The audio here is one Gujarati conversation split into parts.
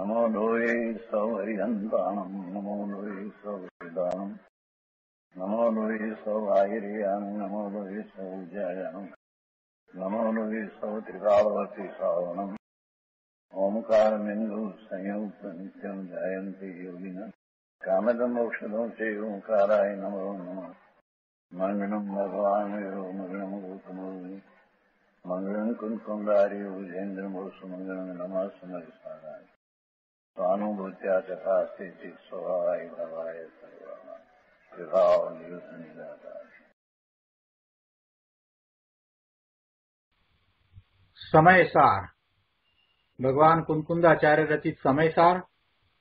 नमो लोये सौहरिहन्ताणम् नमो लोये सौहृदानम् नमो लोये सौभागिर्याम् नमो लोये सौजायाम् नमो लोये सौत्रिकावती सावनम् ओंकारमिन्दु संयुक्त नित्यम् जयन्ति योगिनः कामदमोक्षदं चैव ओंकाराय नमो नमः मङ्गलम् भगवान् विरो मङ्गलम् गौतमोऽग्नि मङ्गलम् कुन्कुण्डारि भुजेन्द्रमोसु मङ्गलम् नमः समरिसाराय स्वानुभूत्या तथा स्थिति स्वभावाय भवाय सर्वाणां विभाव निदाता। समयसार भगवान कुंकुंदाचार्य रचित समयसार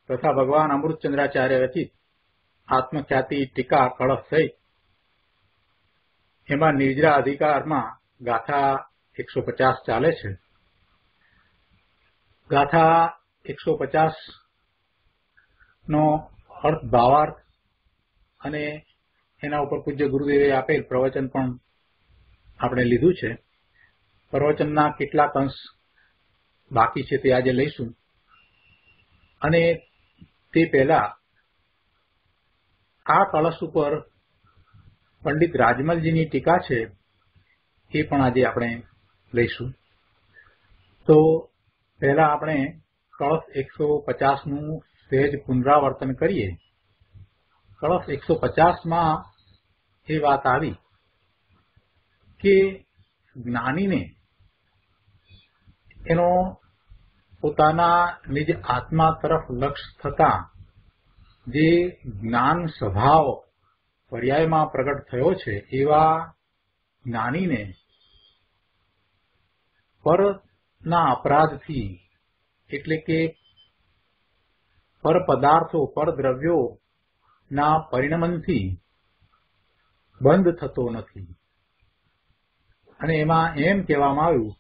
तथा भगवान अमृतचंद्राचार्य रचित आत्मख्याति टीका कळश सहित एમાં નિર્જરા અધિકારમાં ગાથા 150 ચાલે છે। ગાથા 150 નો અર્થ ભાવાર્થ અને એના ઉપર પૂજ્ય ગુરુદેવે આપેલ પ્રવચન પણ આપણે લીધું છે। પ્રવચનના કેટલાક અંશ બાકી છે તે આજે લઈશું અને તે પહેલા આ કળશ ઉપર પંડિત રાજમલજીની ટીકા છે એ પણ આજે આપણે લઈશું। તો પહેલા આપણે કળશ 150 નું સહેજ પુનરાવર્તન કરીએ। કળશ 150 માં એ વાત આવી કે જ્ઞાનીને એનો પોતાના નિજ આત્મા તરફ લક્ષ થતા જે જ્ઞાન સ્વભાવ પર્યાયમાં પ્રગટ થયો છે એવા જ્ઞાનીને પરના અપરાધથી એટલે કે પર પદાર્થો પર દ્રવ્યોના પરિણમનથી બંધ થતો નથી। અને એમાં એમ કહેવામાં આવ્યું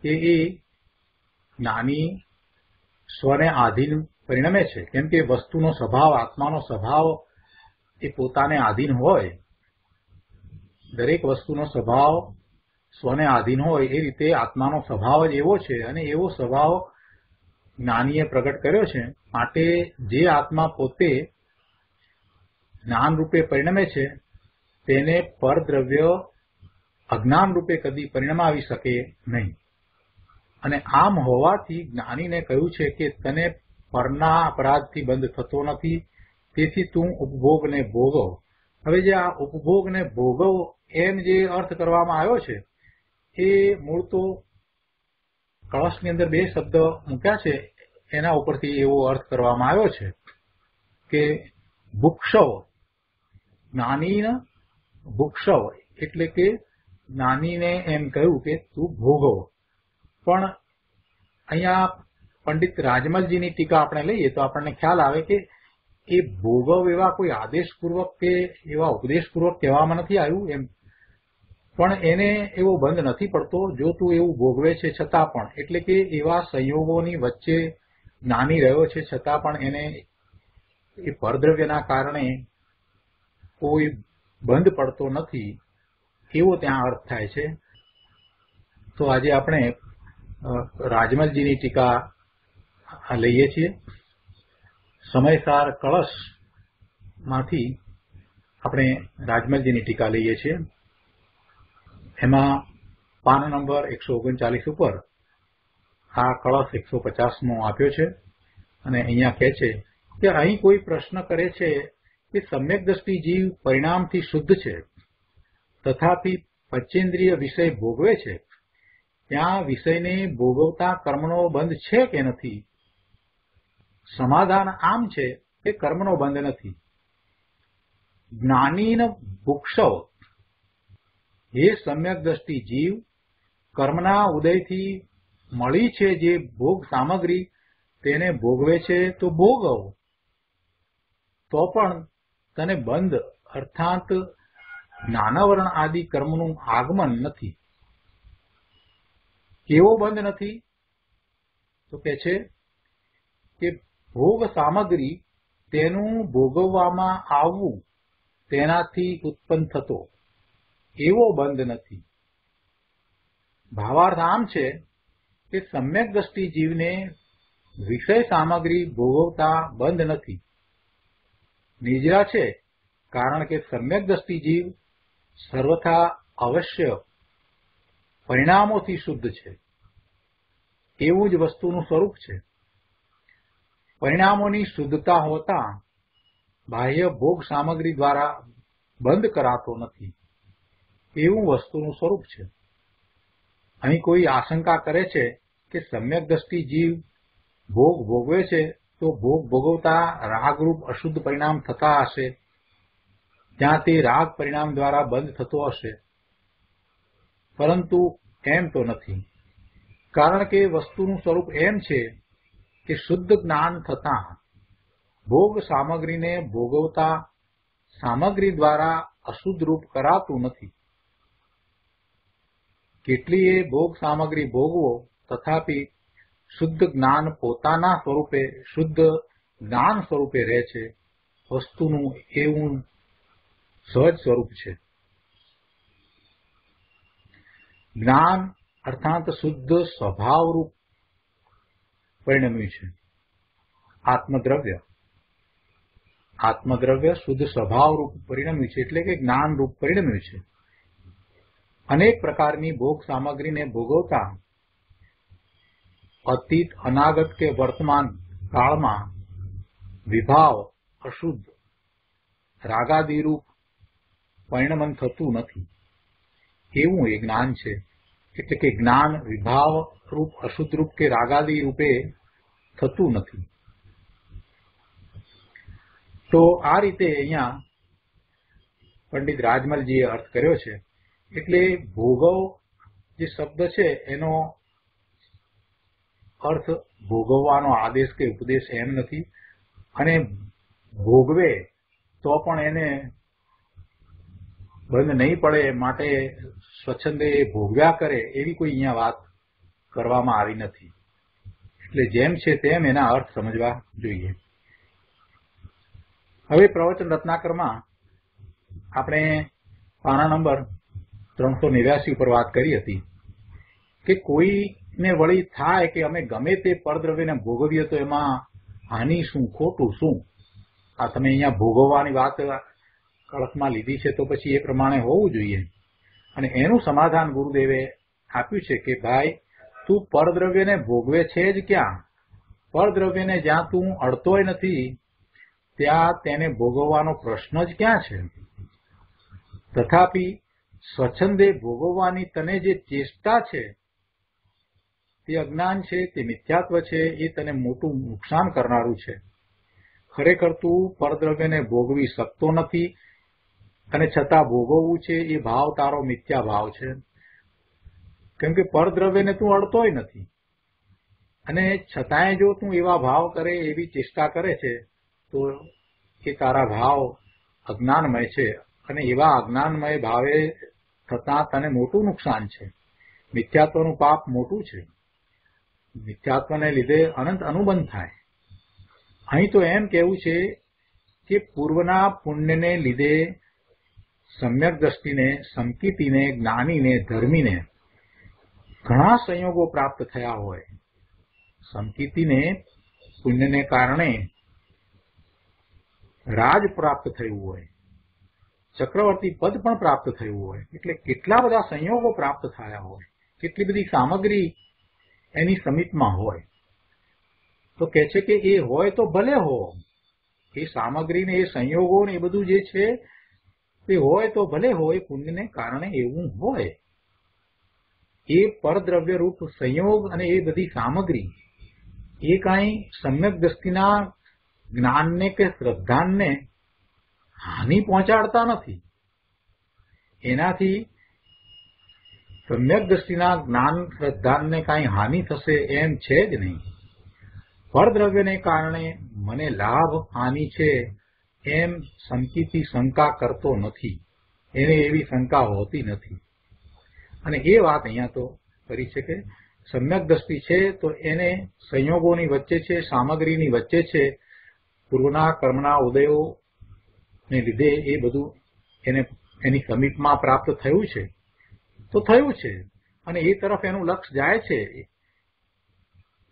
કે એ જ્ઞાની સ્વને આધીન પરિણમે છે, કેમ કે વસ્તુનો સ્વભાવ આત્માનો સ્વભાવ એ પોતાને આધીન હોય, દરેક વસ્તુનો સ્વભાવ સ્વને આધીન હોય એ રીતે આત્માનો સ્વભાવ જ એવો છે અને એવો સ્વભાવ જ્ઞાનીએ પ્રગટ કર્યો છે। માટે જે આત્મા પોતે જ્ઞાન રૂપે પરિણમે છે તેને પરદ્રવ્ય અજ્ઞાન રૂપે કદી પરિણમાવી શકે નહીં। અને આમ હોવાથી જ્ઞાનીને કહ્યું છે કે તને પરના અપરાધથી બંધ થતો નથી, તેથી તું ઉપભોગને ભોગવ। હવે જે આ ઉપભોગને ભોગવ એમ જે અર્થ કરવામાં આવ્યો છે એ મૂળ તો કળશની અંદર બે શબ્દ મૂક્યા છે એના ઉપરથી એવો અર્થ કરવામાં આવ્યો છે કે ભુક્ષવ, જ્ઞાનીને ભુક્ષવ એટલે કે જ્ઞાનીને એમ કહ્યું કે તું ભોગવ। પણ અહીંયા પંડિત રાજમલજીની ટીકા આપણે લઈએ તો આપણને ખ્યાલ આવે કે એ ભોગવ એવા કોઈ આદેશપૂર્વક કે એવા ઉપદેશપૂર્વક કહેવામાં નથી આવ્યું એમ, પણ એને એવો બંધ નથી પડતો જો તું એવું ભોગવે છે છતાં પણ, એટલે કે એવા સંયોગોની વચ્ચે જ્ઞાની રહ્યો છે છતાં પણ એને એ પરદ્રવ્યના કારણે કોઈ બંધ પડતો નથી એવો ત્યાં અર્થ થાય છે। તો આજે આપણે રાજમલજીની ટીકા લઈએ છીએ। સમયસાર કળશમાંથી આપણે રાજમલજીની ટીકા લઈએ છીએ। એમાં પાન નંબર 139 ઉપર આ કળશ 150 નો આપ્યો છે અને અહીંયા કહે છે કે અહીં કોઈ પ્રશ્ન કરે છે કે સમ્યક દ્રષ્ટિ જીવ પરિણામથી શુદ્ધ છે તથાપી પંચેન્દ્રિય વિષય ભોગવે છે, ત્યાં વિષયને ભોગવતા કર્મનો બંધ છે કે નથી? સમાધાન આમ છે કે કર્મનો બંધ નથી। જ્ઞાનીન ભુક્ષવ, હે સમ્યક દ્રષ્ટિ જીવ, કર્મના ઉદયથી મળી છે જે ભોગ સામગ્રી તેને ભોગવે છે તો ભોગવ, તો પણ તને બંધ અર્થાત જ્ઞાનવર્ણ આદિ કર્મનું આગમન નથી। કેવો બંધ નથી? તો કહે છે કે ભોગ સામગ્રી તેનું ભોગવવામાં આવવું તેનાથી ઉત્પન્ન થતો એવો બંધ નથી। ભાવાર્થ આમ છે કે સમ્યક દ્રષ્ટિ જીવને વિષય સામગ્રી ભોગવતા બંધ નથી. નિજરા છે, કારણ કે સમ્યક દ્રષ્ટિ જીવ સર્વથા અવશ્ય પરિણામોથી શુદ્ધ છે. એવું જ વસ્તુનું સ્વરૂપ છે. પરિણામોની શુદ્ધતા હોતા બાહ્ય ભોગ સામગ્રી દ્વારા બંધ કરાતો નથી. એવું વસ્તુનું સ્વરૂપ છે. અહીં કોઈ આશંકા કરે છે કે સમ્યક દ્રષ્ટિ જીવ ભોગ ભોગવે છે તો ભોગ ભોગવતા રાગરૂપ અશુદ્ધ પરિણામ થતા હશે, ત્યાં તે રાગ પરિણામ દ્વારા બંધ થતો હશે. પરંતુ એમ તો નથી, કારણ કે વસ્તુનું સ્વરૂપ એમ છે કે શુદ્ધ જ્ઞાન થતાં ભોગ સામગ્રીને ભોગવતા સામગ્રી દ્વારા અશુદ્ધ રૂપ કરાતું નથી. કેટલીય ભોગ સામગ્રી ભોગવો, તથાપિ શુદ્ધ જ્ઞાન પોતાના સ્વરૂપે શુદ્ધ જ્ઞાન સ્વરૂપે રહે છે. વસ્તુનું એવું સહજ સ્વરૂપ છે. જ્ઞાન અર્થાત શુદ્ધ સ્વભાવરૂપ પરિણમ્યું છે. આત્મદ્રવ્ય શુદ્ધ સ્વભાવરૂપ પરિણમ્યું છે, એટલે કે જ્ઞાનરૂપ પરિણમ્યું છે. અનેક પ્રકારની ભોગ સામગ્રીને ભોગવતા અતીત, અનાગત કે વર્તમાન કાળમાં વિભાવ અશુદ્ધ રાગાદિરૂપ પરિણમન થતું નથી. એવું એ જ્ઞાન છે. એટલે કે જ્ઞાન વિભાવ રૂપ અશુદ્ધ રૂપ કે રાગાદી રૂપે થતું નથી. તો આ રીતે અહીંયા પંડિત રાજમલજીએ અર્થ કર્યો છે. એટલે ભોગવ જે શબ્દ છે એનો અર્થ ભોગવવાનો આદેશ કે ઉપદેશ એમ નથી, અને ભોગવે તો પણ એને બંધ નહીં પડે માટે સ્વચ્છંદે ભોગવ્યા કરે એવી કોઈ અહીંયા વાત કરવામાં આવી નથી. એટલે જેમ છે તેમ એના અર્થ સમજવા જોઈએ. હવે પ્રવચન રત્નાકરમાં આપણે પાના નંબર 389 ઉપર વાત કરી હતી કે કોઈને વળી થાય કે અમે ગમે તે પરદ્રવ્યને ભોગવીએ તો એમાં હાનિ શું, ખોટું શું? આ તમે અહીંયા ભોગવવાની વાત કળશમાં લીધી છે તો પછી એ પ્રમાણે હોવું જોઈએ. અને એનું સમાધાન ગુરુદેવે આપ્યું છે કે ભાઈ તું પરદ્રવ્યને ભોગવે છે જ ક્યાં? પરદ્રવ્યને જ્યાં તું અડતોય નથી ત્યાં તેને ભોગવવાનો પ્રશ્ન જ ક્યાં છે? તથાપિ સ્વચ્છંદે ભોગવવાની તને જે ચેષ્ટા છે તે અજ્ઞાન છે, તે મિથ્યાત્વ છે, એ તને મોટું નુકસાન કરનારું છે. ખરેખર તું પરદ્રવ્યને ભોગવી શકતો નથી અને છતાં ભોગવવું છે એ ભાવ તારો મિથ્યા ભાવ છે. કેમ કે પરદ્રવ્યને તું અડતોય નથી અને છતાંય જો તું એવા ભાવ કરે, એવી ચેષ્ટા કરે છે તો એ તારા ભાવ અજ્ઞાનમય છે અને એવા અજ્ઞાનમય ભાવે થતાં તને મોટું નુકસાન છે. મિથ્યાત્વનું પાપ મોટું છે. મિથ્યાત્વને લીધે અનંત અનુબંધ થાય. અહીં તો એમ કહેવું છે કે પૂર્વના પુણ્યને લીધે સમ્યક દ્રષ્ટિને, સંકિતિને, જ્ઞાનીને, ધર્મીને ઘણા સંયોગો પ્રાપ્ત થયા હોય. સંકિતિને પુણ્યને કારણે રાજ પ્રાપ્ત થયું હોય, ચક્રવર્તી પદ પણ પ્રાપ્ત થયું હોય. એટલે કેટલા બધા સંયોગો પ્રાપ્ત થયા હોય, કેટલી બધી સામગ્રી એની સમીપમાં હોય. તો કહે છે કે એ હોય તો ભલે હો, એ સામગ્રીને, એ સંયોગો ને એ બધું જે છે તે હોય તો ભલે હોય, પુણ્યને કારણે એવું હોય. એ પરદ્રવ્ય રૂપ સંયોગ અને એ બધી સામગ્રી એ કાંઈ સમ્યક દ્રષ્ટિના જ્ઞાનને કે શ્રદ્ધાનને હાનિ પહોંચાડતા નથી. એનાથી સમ્યક દ્રષ્ટિના જ્ઞાન શ્રદ્ધાનને કાંઈ હાનિ થશે એમ છે જ નહીં. પરદ્રવ્યને કારણે મને લાભ હાનિ છે એમ સંકિતી શંકા કરતો નથી. એને એવી શંકા હોતી નથી. અને એ વાત અહીંયા તો કરી છે કે સમ્યક દ્રષ્ટિ છે તો એને સંયોગોની વચ્ચે છે, સામગ્રીની વચ્ચે છે. પૂર્વના કર્મના ઉદયોને લીધે એ બધું એને એની સમીપમાં પ્રાપ્ત થયું છે તો થયું છે અને એ તરફ એનું લક્ષ જાય છે.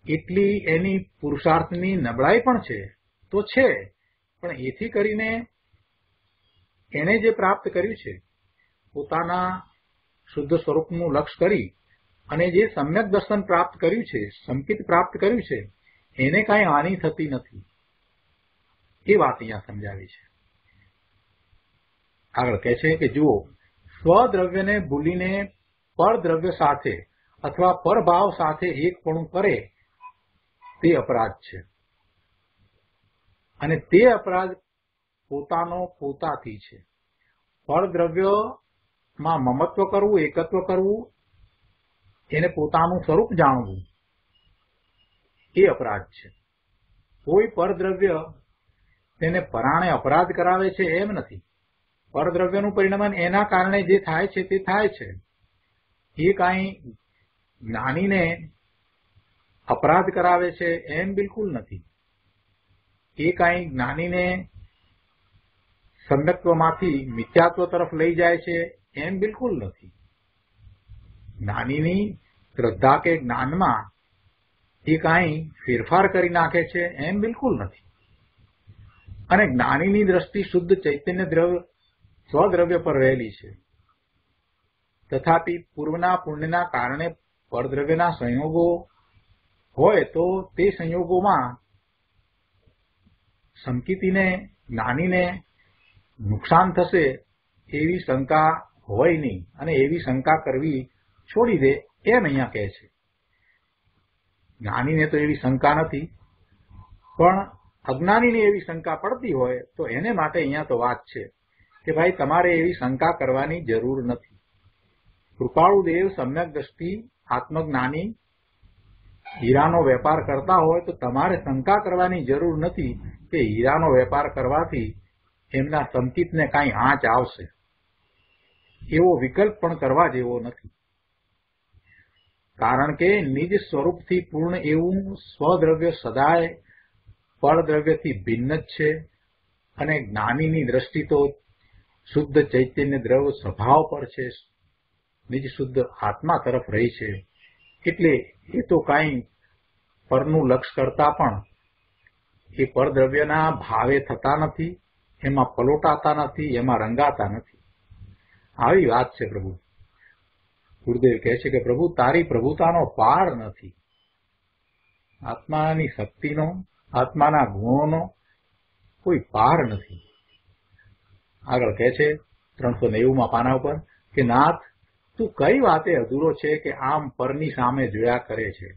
એટલી એની પુરુષાર્થની નબળાઈ પણ છે તો છે, પણ એથી કરીને એને જે પ્રાપ્ત કર્યું છે પોતાના શુદ્ધ સ્વરૂપનું લક્ષ્ય કરી અને જે સમ્યક દર્શન પ્રાપ્ત કર્યું છે, સંકિત પ્રાપ્ત કર્યું છે, એને કાંઈ હાનિ થતી નથી. એ વાત અહીંયા સમજાવી છે. આગળ કહે છે કે જુઓ, સ્વદ્રવ્યને ભૂલીને પરદ્રવ્ય સાથે અથવા પરભાવ સાથે એકપણું કરે તે અપરાધ છે, અને તે અપરાધ પોતાનો પોતાથી છે. પરદ્રવ્યમાં મમત્વ કરવું, એકત્વ કરવું, એને પોતાનું સ્વરૂપ જાણવું એ અપરાધ છે. કોઈ પરદ્રવ્ય તેને પરાણે અપરાધ કરાવે છે એમ નથી. પરદ્રવ્યનું પરિણમન એના કારણે જે થાય છે તે થાય છે. એ કાંઈ જ્ઞાનીને અપરાધ કરાવે છે એમ બિલકુલ નથી. એ કાંઈ જ્ઞાનીને સમ્યક્ત્વમાંથી મિથ્યાત્વ તરફ લઈ જાય છે એમ બિલકુલ નથી. જ્ઞાનીની શ્રદ્ધા કે જ્ઞાનમાં એ કાંઈ ફેરફાર કરી નાખે છે એમ બિલકુલ નથી. અને જ્ઞાનીની દ્રષ્ટિ શુદ્ધ ચૈતન્ય દ્રવ્ય સ્વદ્રવ્ય પર રહેલી છે. તથાપિ પૂર્વના પુણ્યના કારણે પરદ્રવ્યના સંયોગો હોય તો તે સંયોગોમાં સંકિતીને, જ્ઞાનીને નુકસાન થશે એવી શંકા હોય નહીં, અને એવી શંકા કરવી છોડી દે એમ અહીંયા કહે છે. જ્ઞાનીને તો એવી શંકા નથી, પણ અજ્ઞાનીને એવી શંકા પડતી હોય તો એને માટે અહીંયા તો વાત છે કે ભાઈ તમારે એવી શંકા કરવાની જરૂર નથી. કૃપાળુદેવ સમ્યક દ્રષ્ટિ આત્મજ્ઞાની હીરાનો વેપાર કરતા હોય તો તમારે શંકા કરવાની જરૂર નથી કે હીરાનો વેપાર કરવાથી એમના સંકિતને કાંઈ આંચ આવશે. એવો વિકલ્પ પણ કરવા જેવો નથી. કારણ કે નિજ સ્વરૂપથી પૂર્ણ એવું સ્વદ્રવ્ય સદાય પરદ્રવ્યથી ભિન્ન જ છે, અને જ્ઞાનીની દ્રષ્ટિ તો શુદ્ધ ચૈતન્ય દ્રવ્ય સ્વભાવ પર છે, નિજ શુદ્ધ આત્મા તરફ રહી છે. એટલે એ તો કાંઈ પરનું લક્ષ્ય કરતા પણ એ પરદ્રવ્યના ભાવે થતા નથી, એમાં પલોટાતા નથી, એમાં રંગાતા નથી. આવી વાત છે પ્રભુ. ગુરુદેવ કહે છે કે પ્રભુ તારી પ્રભુતાનો પાર નથી. આત્માની શક્તિનો, આત્માના ગુણોનો કોઈ પાર નથી. આગળ કહે છે 390માં પાના ઉપર કે નાથ તું કઈ વાતે અધૂરો છે કે આમ પરની સામે જોયા કરે છે.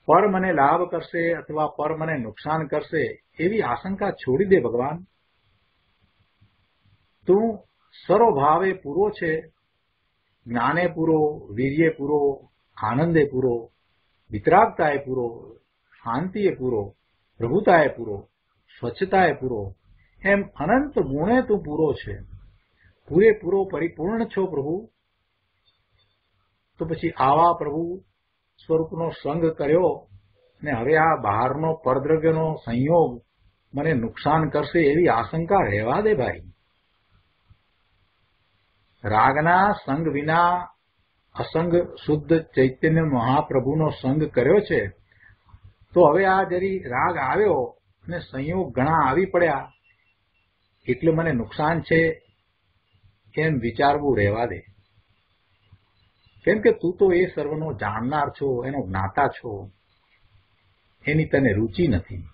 પર મને લાભ કરશે અથવા પર મને નુકસાન કરશે એવી આશંકા છોડી દે ભગવાન. તું સર્વભાવે પૂરો છે, જ્ઞાને પૂરો, વીર્યે પૂરો, આનંદે પૂરો, વિતરાગતાએ પૂરો, શાંતિએ પૂરો, પ્રભુતાએ પૂરો, સ્વચ્છતાએ પૂરો, એમ અનંત ગુણે તું પૂરો છે. પૂરેપૂરો પરિપૂર્ણ છો પ્રભુ. તો પછી આવા પ્રભુ સ્વરૂપનો સંગ કર્યો ને હવે આ બહારનો પરદ્રવ્યનો સંયોગ મને નુકસાન કરશે એવી આશંકા રહેવા દે ભાઈ. રાગના સંગ વિના અસંગ શુદ્ધ ચૈતન્ય મહાપ્રભુનો સંગ કર્યો છે, તો હવે આ જરી રાગ આવ્યો ને સંયોગ ઘણા આવી પડ્યા એટલે મને નુકસાન છે એમ વિચારવું રહેવા દે. કેમ કે તું તો એ સર્વનો જાણનાર છો, એનો જ્ઞાતા છો, એની તને રુચિ નથી.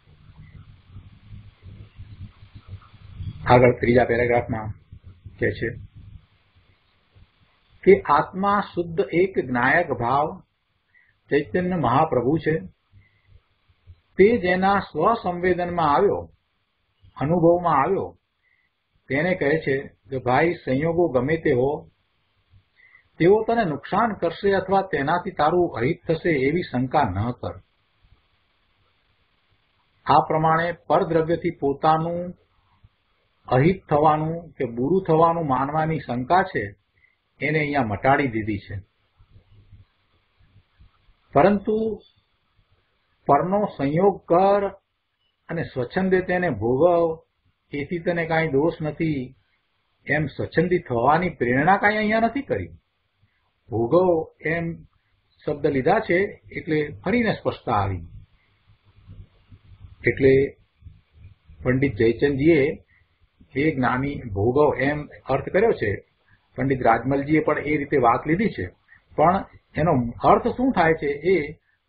આગળ ત્રીજા પેરેગ્રાફમાં કહે છે કે આત્મા શુદ્ધ એક જ્ઞાયક ભાવ ચૈતન્ય મહાપ્રભુ છે. તે જેના સ્વસંવેદનમાં આવ્યો, અનુભવમાં આવ્યો, તેને કહે છે કે ભાઈ સંયોગો ગમે તે હો, તેઓ તને નુકસાન કરશે અથવા તેનાથી તારું અહિત થશે એવી શંકા ન કર. આ પ્રમાણે પરદ્રવ્યથી પોતાનું અહિત થવાનું કે બુરું થવાનું માનવાની શંકા છે એને અહીંયા મટાડી દીધી છે. પરંતુ પરનો સંયોગ કર અને સ્વચ્છંદે તેને ભોગવ, એથી તને કાંઈ દોષ નથી એમ સ્વચ્છંદી થવાની પ્રેરણા કાંઈ અહીંયા નથી કરી. ભોગવ એમ શબ્દ લીધા છે એટલે ફરીને સ્પષ્ટતા આવી. એટલે પંડિત જયચંદજીએ એ જ્ઞાની ભોગવ એમ અર્થ કર્યો છે. પંડિત રાજમલજીએ પણ એ રીતે વાત લીધી છે, પણ એનો અર્થ શું થાય છે એ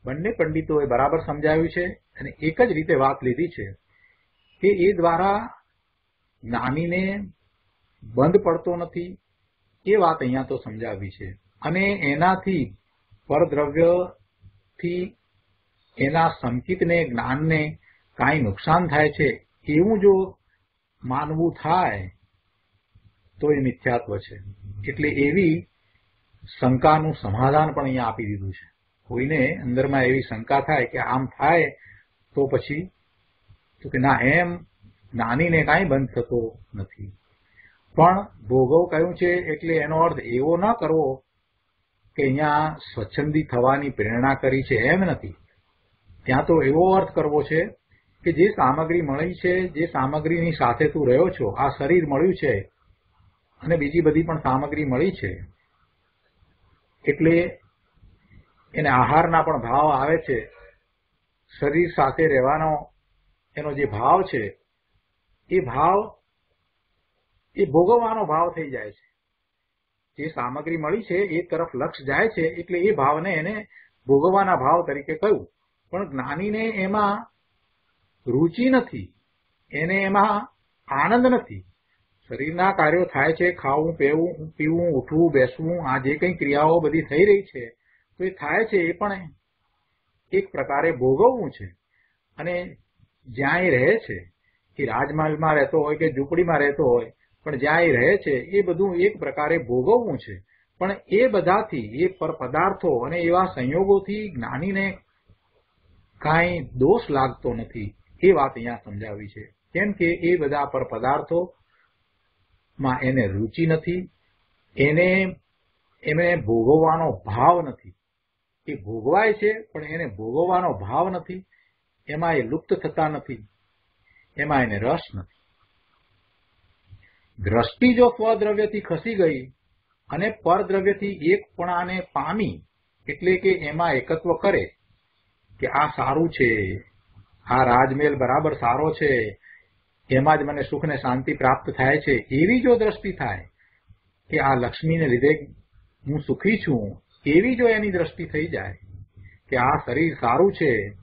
બંને પંડિતોએ બરાબર સમજાવ્યું છે અને એક જ રીતે વાત લીધી છે કે એ દ્વારા જ્ઞાનીને બંધ પડતો નથી એ વાત અહીંયા તો સમજાવી છે. અને એનાથી પરદ્રવ્યથી એના સંકિતને જ્ઞાનને કાંઈ નુકસાન થાય છે એવું જો માનવું થાય તો એ મિથ્યાત્વ છે. એટલે એવી શંકાનું સમાધાન પણ અહીંયા આપી દીધું છે. કોઈને અંદરમાં એવી શંકા થાય કે આમ થાય તો પછી તો કે ના, એમ જ્ઞાનીને કાંઈ બંધ થતો નથી. પણ ભોગવ કહ્યું છે એટલે એનો અર્થ એવો ન કરવો કે અહીંયા સ્વચ્છંદી થવાની પ્રેરણા કરી છે, એમ નથી. ત્યાં તો એવો અર્થ કરવો છે કે જે સામગ્રી મળી છે, જે સામગ્રીની સાથે તું રહ્યો છો, આ શરીર મળ્યું છે અને બીજી બધી પણ સામગ્રી મળી છે, એટલે એને આહારના પણ ભાવ આવે છે. શરીર સાથે રહેવાનો એનો જે ભાવ છે એ ભાવ એ ભોગવવાનો ભાવ થઈ જાય છે. જે સામગ્રી મળી છે એ તરફ લક્ષ જાય છે એટલે એ ભાવને એને ભોગવવાના ભાવ તરીકે કહ્યું. પણ જ્ઞાનીને એમાં રુચિ નથી, એને એમાં આનંદ નથી. શરીરના કાર્યો થાય છે, ખાવું, પીવું, ઉઠવું, બેસવું, આ જે કંઈ ક્રિયાઓ બધી થઈ રહી છે તો એ થાય છે એ પણ એક પ્રકારે ભોગવવું છે. અને જ્યાં એ રહે છે, એ રાજમહેલમાં રહેતો હોય કે ઝૂંપડીમાં રહેતો હોય, પણ જ્યાં એ રહે છે એ બધું એક પ્રકારે ભોગવવું છે. પણ એ બધાથી, એ પર પદાર્થો અને એવા સંયોગોથી જ્ઞાનીને કાંઈ દોષ લાગતો નથી એ વાત અહીંયા સમજાવી છે. કેમ કે એ બધા પર પદાર્થોમાં એને રુચિ નથી, એને ભોગવવાનો ભાવ નથી. એ ભોગવાય છે પણ એને ભોગવવાનો ભાવ નથી, એમાં એ લુપ્ત થતા નથી, એમાં એને રસ નથી. દ્રષ્ટિ જો સ્વદ્રવ્યથી ખસી ગઈ અને પરદ્રવ્યથી એકપણાને પામી, એટલે કે એમાં એકત્વ કરે કે આ સારું છે, આ રાજમહેલ બરાબર સારો છે, એમાં જ મને સુખ ને શાંતિ પ્રાપ્ત થાય છે, એવી જો દ્રષ્ટિ થાય કે આ લક્ષ્મીને લીધે હું સુખી છું, એવી જો એની દ્રષ્ટિ થઈ જાય કે આ શરીર સારું છે,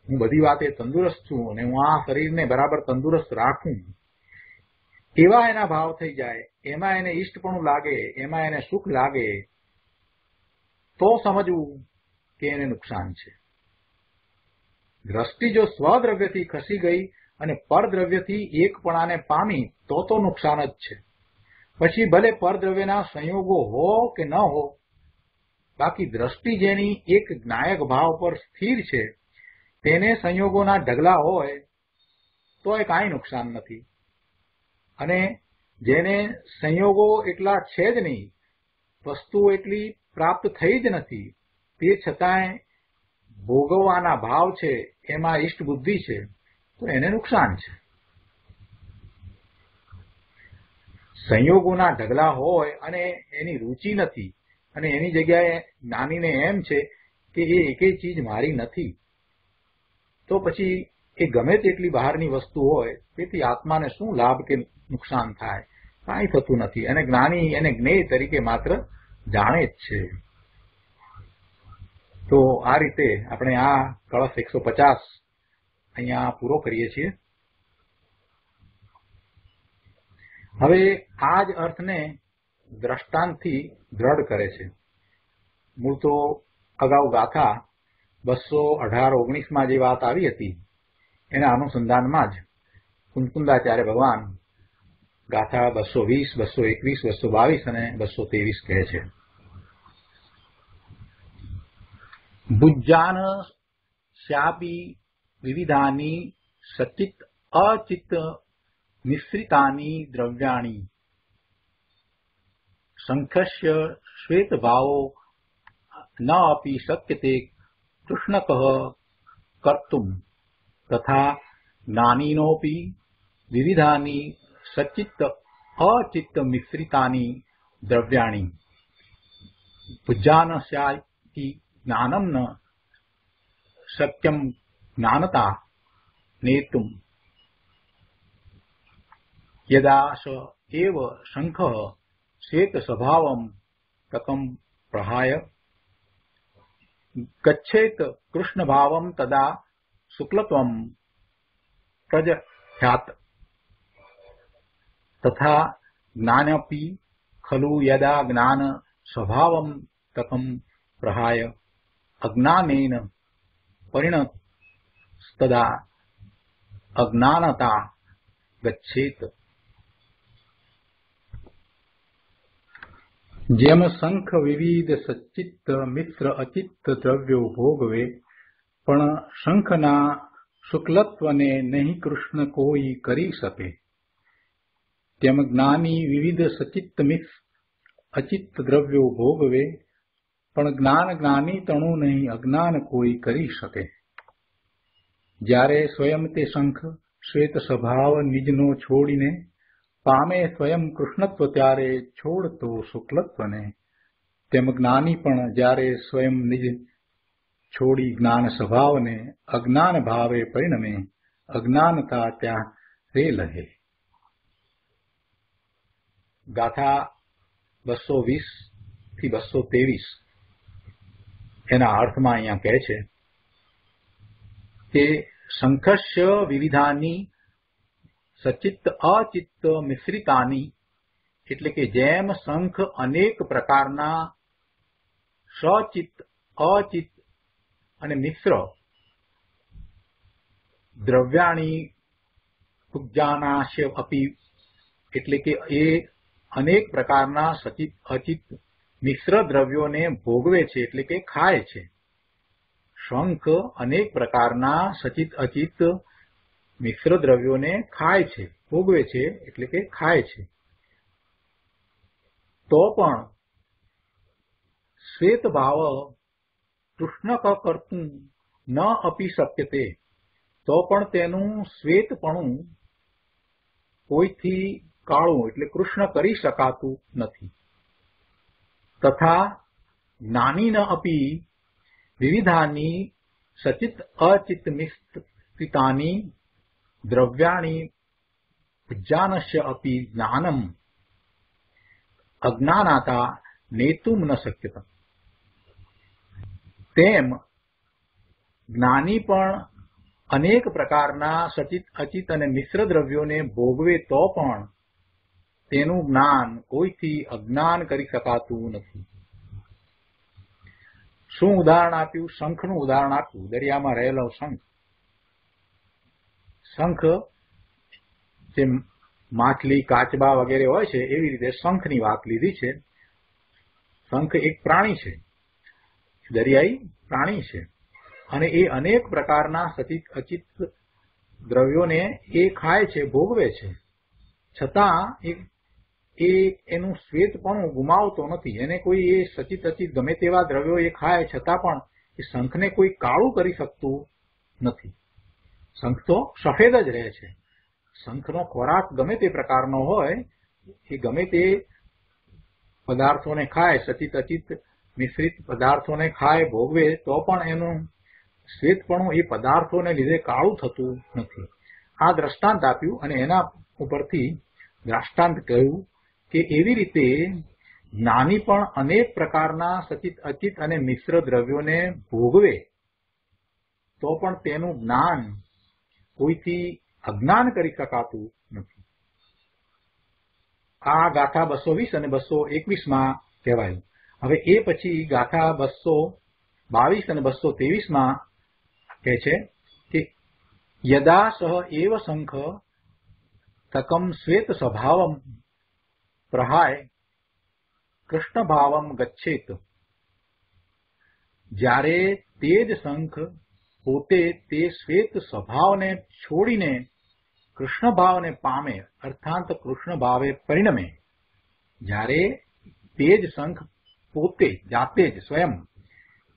હું બધી વાતે તંદુરસ્ત છું અને હું આ શરીરને બરાબર તંદુરસ્ત રાખું, એવા એના ભાવ થઈ જાય, એમાં એને ઈષ્ટપણું લાગે, એમાં એને સુખ લાગે, તો સમજવું કે એને નુકસાન છે. દ્રષ્ટિ જો સ્વદ્રવ્યથી ખસી ગઈ અને પરદ્રવ્યથી એકપણાને પામી તો નુકસાન જ છે. પછી ભલે પરદ્રવ્યના સંયોગો હો કે ન હો, બાકી દ્રષ્ટિ જેની એક જ્ઞાયક ભાવ પર સ્થિર છે, તેને સંયોગોના ઢગલા હોય તો એ કાંઈ નુકસાન નથી. અને જેને સંયોગો એટલા છે જ નહીં, વસ્તુ એટલી પ્રાપ્ત થઈ જ નથી, તે છતાંય ભોગવવાના ભાવ છે, એમાં ઈષ્ટ બુદ્ધિ છે, તો એને નુકસાન છે. સંયોગોના ઢગલા હોય અને એની રુચિ નથી અને એની જગ્યાએ જ્ઞાનીને એમ છે કે એ એકેય ચીજ મારી નથી, તો પછી એ ગમે તેટલી બહારની વસ્તુ હોય તેથી આત્માને શું લાભ કે નુકસાન થાય? કાંઈ થતું નથી. અને જ્ઞાની એને જ્ઞેય તરીકે માત્ર જાણે જ છે. તો આ રીતે આપણે આ કળશ 150 અહીંયા પૂરો કરીએ છીએ. હવે આ જ અર્થને દ્રષ્ટાંતથી દ્રઢ કરે છે. મૂળ તો અગાઉ ગાથા 218-19 જે વાત આવી હતી એના અનુસંધાનમાં જ કુંકુંદાચાર્ય ભગવાન ગાથા 220, 221, 222 અને 223 કહે છે. ભુજાન શ્યાપી વિવિધાની સચિત અચિત મિશ્રિતાની દ્રવ્યાણી સંખ્યસ્ય શ્વેત ભાવો ન અપી શક્યતે કૃષ્ણકઃ કર્તુમ તથા જ્ઞાનીનોપી વિવિધાની સચિત અચિત મિશ્રિતાની દ્રવ્યાણી. ભુજાન इति ज्ञानं न शक्यं ज्ञानता नेतुम् यदा स एव शङ्खः श्वेतस्वभावं तकं प्रहाय गच्छेत कृष्णभावं तदा शुक्लत्वं प्रजह्यात् तथा ज्ञानपि खलु यदा ज्ञान स्वभावं तकं प्रहाय अज्ञानेन परिणतस्तदा अज्ञानता गच्छेत। જેમ શંખ વિવિધ સચિત્ત મિશ્ર અચિત્ત દ્રવ્યો ભોગવે પણ શંખના શુક્લત્વને નહીં કૃષ્ણ કોઈ કરી શકે તેમ જ્ઞાની વિવિધ સચિત્ત મિશ્ર અચિત્ત દ્રવ્યો ભોગવે પણ જ્ઞાન જ્ઞાની તણું નહીં અજ્ઞાન કોઈ કરી શકે। જ્યારે સ્વયં તે શંખ શ્વેત સ્વભાવ નિજનો છોડીને પામે સ્વયં કૃષ્ણત્વ ત્યારે છોડતો શુક્લત્વને તેમ જ્ઞાની પણ જ્યારે સ્વયં નિજ છોડી જ્ઞાન સ્વભાવને અજ્ઞાન ભાવે પરિણમે અજ્ઞાનતા ત્યારે લહે। ગાથા 220 થી 223 એના અર્થમાં અહીંયા કહે છે કે શંખસ્ય વિવિધાની સચિત્ત અચિત્ત મિશ્રિતાની એટલે કે જેમ શંખ અનેક પ્રકારના સચિત્ત અચિત્ત અને મિશ્ર દ્રવ્યાણી ઉજ્જાનાશ્ય અપી એટલે કે એ અનેક પ્રકારના સચિત અચિત મિશ્ર દ્રવ્યોને ભોગવે છે એટલે કે ખાય છે। શંખ અનેક પ્રકારના સચિત અચિત મિશ્ર દ્રવ્યોને ખાય છે ભોગવે છે એટલે કે ખાય છે તો પણ શ્વેત ભાવ કૃષ્ણ કરતું ન અપી શક્યતે તો પણ તેનું શ્વેતપણું કોઈથી કાળું એટલે કૃષ્ણ કરી શકાતું નથી। તથા જ્ઞાની ન અપી વિવિધાની સચિત અચિત મિશ્રિતાની દ્રવ્યાણી ઉજ્જાનસ્ય અપી જ્ઞાનમ અજ્ઞાનાતા નેતુમ ન શક્યતા તેમ જ્ઞાની પણ અનેક પ્રકારના સચિત અચિત અને મિશ્ર દ્રવ્યોને ભોગવે તો પણ તેનું જ્ઞાન કોઈથી અજ્ઞાન કરી શકાતું નથી। શું ઉદાહરણ આપ્યું? શંખનું ઉદાહરણ આપ્યું। દરિયામાં રહેલો શંખ શંખ જે માછલી કાચબા વગેરે હોય છે એવી રીતે શંખની વાત લીધી છે। શંખ એક પ્રાણી છે, દરિયાઈ પ્રાણી છે અને એ અનેક પ્રકારના સચિત અચિત દ્રવ્યોને એ ખાય છે ભોગવે છે છતાં એ એનું શ્વેતપણું ગુમાવતો નથી। એને કોઈ એ સચિત અચિત ગમે તેવા દ્રવ્યો એ ખાય છતાં પણ એ શંખને કોઈ કાળું કરી શકતું નથી। શંખ તો સફેદ જ રહે છે। શંખનો ખોરાક ગમે તે પ્રકારનો હોય એ ગમે તે પદાર્થોને ખાય સચિત અચિત મિશ્રિત પદાર્થોને ખાય ભોગવે તો પણ એનું શ્વેતપણું એ પદાર્થોને લીધે કાળું થતું નથી। આ દ્રષ્ટાંત આપ્યું અને એના ઉપરથી દ્રષ્ટાંત કહ્યું કે એવી રીતે જ્ઞાની પણ અનેક પ્રકારના સચિત અચિત અને મિશ્ર દ્રવ્યોને ભોગવે તો પણ તેનું જ્ઞાન કોઈથી અજ્ઞાન કરી શકાતું નથી। આ ગાથા 220 અને 221 કહેવાયું। હવે એ પછી ગાથા 222 અને 223 કહે છે કે યદા સહ એવ શંખ તકમ શ્વેત સ્વભાવમ પ્રહાય કૃષ્ણ ભાવમ ગચ્છેત। જ્યારે તે જ શંખ પોતે તે શ્વેત સ્વભાવને છોડીને કૃષ્ણ ભાવને પામે અર્થાત કૃષ્ણ ભાવે પરિણમે। જ્યારે તે જ શંખ પોતે જાતે જ સ્વયં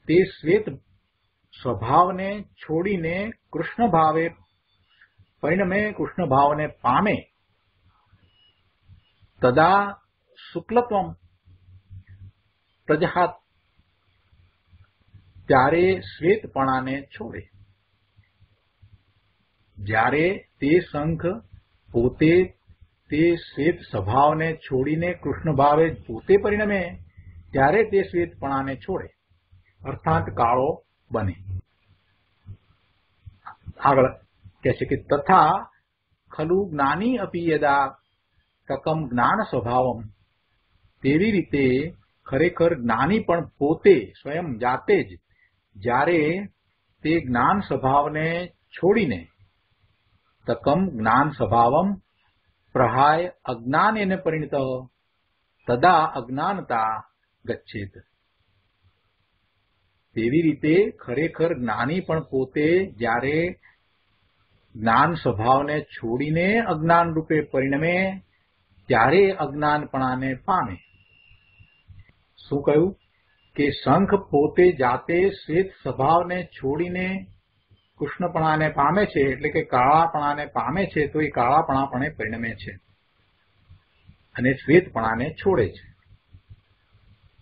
તે શ્વેત સ્વભાવને છોડીને કૃષ્ણ ભાવે પરિણમે કૃષ્ણ ભાવને પામે તદા શુક્લત્વમ પ્રજહાત ત્યારે શ્વેતપણાને છોડે. જ્યારે તે શંખ પોતે તે શ્વેત સ્વભાવને છોડીને કૃષ્ણ ભાવે પોતે પરિણમે ત્યારે તે શ્વેતપણાને છોડે, અર્થાત કાળો બને. આગળ કહે છે કે તથા ખલુ જ્ઞાની અપી યદા તકમ જ્ઞાન સ્વભાવમ, તેવી રીતે ખરેખર જ્ઞાની પણ પોતે સ્વયં જાતે જ જ્યારે તે જ્ઞાન સ્વભાવને છોડીને તકમ જ્ઞાન સ્વભાવમ પ્રહાય અજ્ઞાનેન પરિણત તદા અજ્ઞાનતા ગચ્છેત. તેવી રીતે ખરેખર જ્ઞાની પણ પોતે જ્યારે જ્ઞાન સ્વભાવને છોડીને અજ્ઞાન રૂપે પરિણમે ત્યારે અજ્ઞાનપણાને પામે. શું કહ્યું કે શંખ પોતે જાતે શ્વેત સ્વભાવને છોડીને કૃષ્ણપણાને પામે છે, એટલે કે કાળાપણાને પામે છે, તો એ કાળાપણાપણે પરિણમે છે અને શ્વેતપણાને છોડે છે.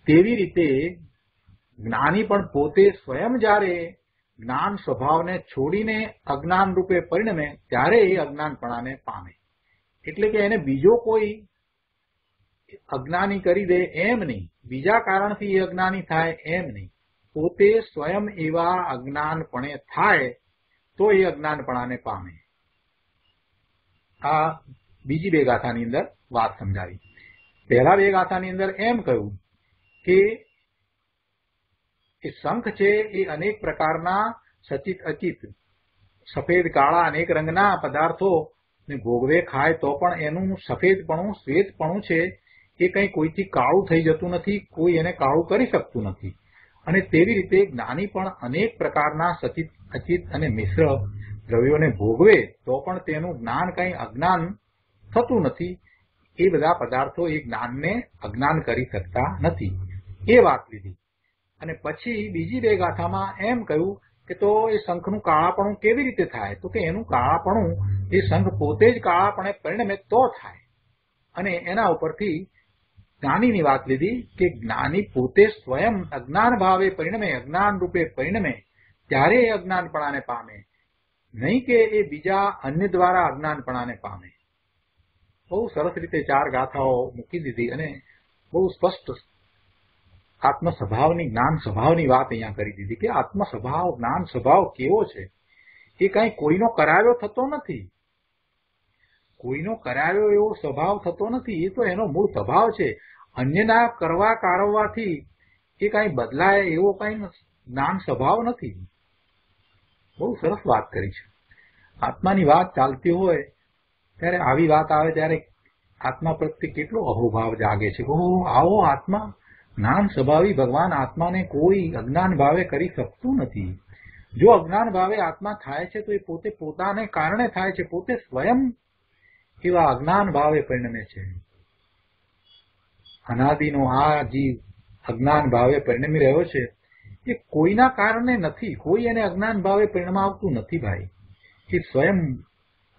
તેવી રીતે જ્ઞાની પણ પોતે સ્વયં જ્યારે જ્ઞાન સ્વભાવને છોડીને અજ્ઞાન રૂપે પરિણમે ત્યારે એ અજ્ઞાનપણાને પામે. એટલે કે એને બીજો કોઈ અજ્ઞાની કરી દે એમ નહીં, બીજા કારણથી એ અજ્ઞાની થાય એમ નહીં, પોતે સ્વયં એવા અજ્ઞાનપણે થાય તો એ અજ્ઞાનપણાને પામે. આ બીજી બે ગાથાની અંદર વાત સમજાવી. પહેલા બે ગાથાની અંદર એમ કહ્યું કે એ શંખ છે એ અનેક પ્રકારના સચિત અચિત સફેદ કાળા અનેક રંગના પદાર્થો ને ભોગવે ખાય તો પણ એનું સફેદપણું શ્વેતપણું છે એ કંઈ કોઈથી કાળું થઈ જતું નથી, કોઈ એને કાળું કરી શકતું નથી. અને તેવી રીતે જ્ઞાની પણ અનેક પ્રકારના સચિત અચિત અને મિશ્ર દ્રવ્યોને ભોગવે તો પણ તેનું જ્ઞાન કંઈ અજ્ઞાન થતું નથી. એ બધા પદાર્થો એ જ્ઞાનને અજ્ઞાન કરી શકતા નથી. એ વાત લીધી. અને પછી બીજી બે ગાથામાં એમ કહ્યું કે તો એ શંખનું કાળાપણું કેવી રીતે થાય, તો કે એનું કાળાપણું એ શંખ પોતે જ કાળાપણે પરિણમે તો થાય. અને એના ઉપરથી જ્ઞાનીની વાત લીધી કે જ્ઞાની પોતે સ્વયં અજ્ઞાન ભાવે પરિણમે, અજ્ઞાન રૂપે પરિણમે ત્યારે એ અજ્ઞાનપણાને પામે, નહીં કે એ બીજા અન્ય દ્વારા અજ્ઞાનપણાને પામે. બહુ સરસ રીતે ચાર ગાથાઓ મૂકી દીધી અને બહુ સ્પષ્ટ આત્મ સ્વભાવની, જ્ઞાન સ્વભાવની વાત અહીંયા કરી દીધી કે આત્મ સ્વભાવ, જ્ઞાન સ્વભાવ કેવો છે એ કઈ કોઈનો કરાવ્યો થતો નથી, કોઈનો કરાવ્યો એવો સ્વભાવ થતો નથી. એ તો એનો મૂળ સ્વભાવ છે. અન્યના કરવા કારવવાથી એ કઈ બદલાય એવો કઈ જ્ઞાન સ્વભાવ નથી. બહુ સરસ વાત કરી છે. આત્માની વાત ચાલતી હોય ત્યારે આવી વાત આવે ત્યારે આત્મા પ્રત્યે કેટલો અહોભાવ જાગે છે. ઓહ, આવો આત્મા જ્ઞાન સ્વભાવી ભગવાન આત્માને કોઈ અજ્ઞાન ભાવે કરી શકતું નથી. જો અજ્ઞાન ભાવે આત્મા થાય છે તો એ પોતે પોતાને કારણે થાય છે, પોતે સ્વયં એવા અજ્ઞાન ભાવે પરિણમે છે. અનાદિનો આ જીવ અજ્ઞાન ભાવે પરિણમી રહ્યો છે એ કોઈના કારણે નથી. કોઈ એને અજ્ઞાન ભાવે પરિણમાવતું નથી ભાઈ. એ સ્વયં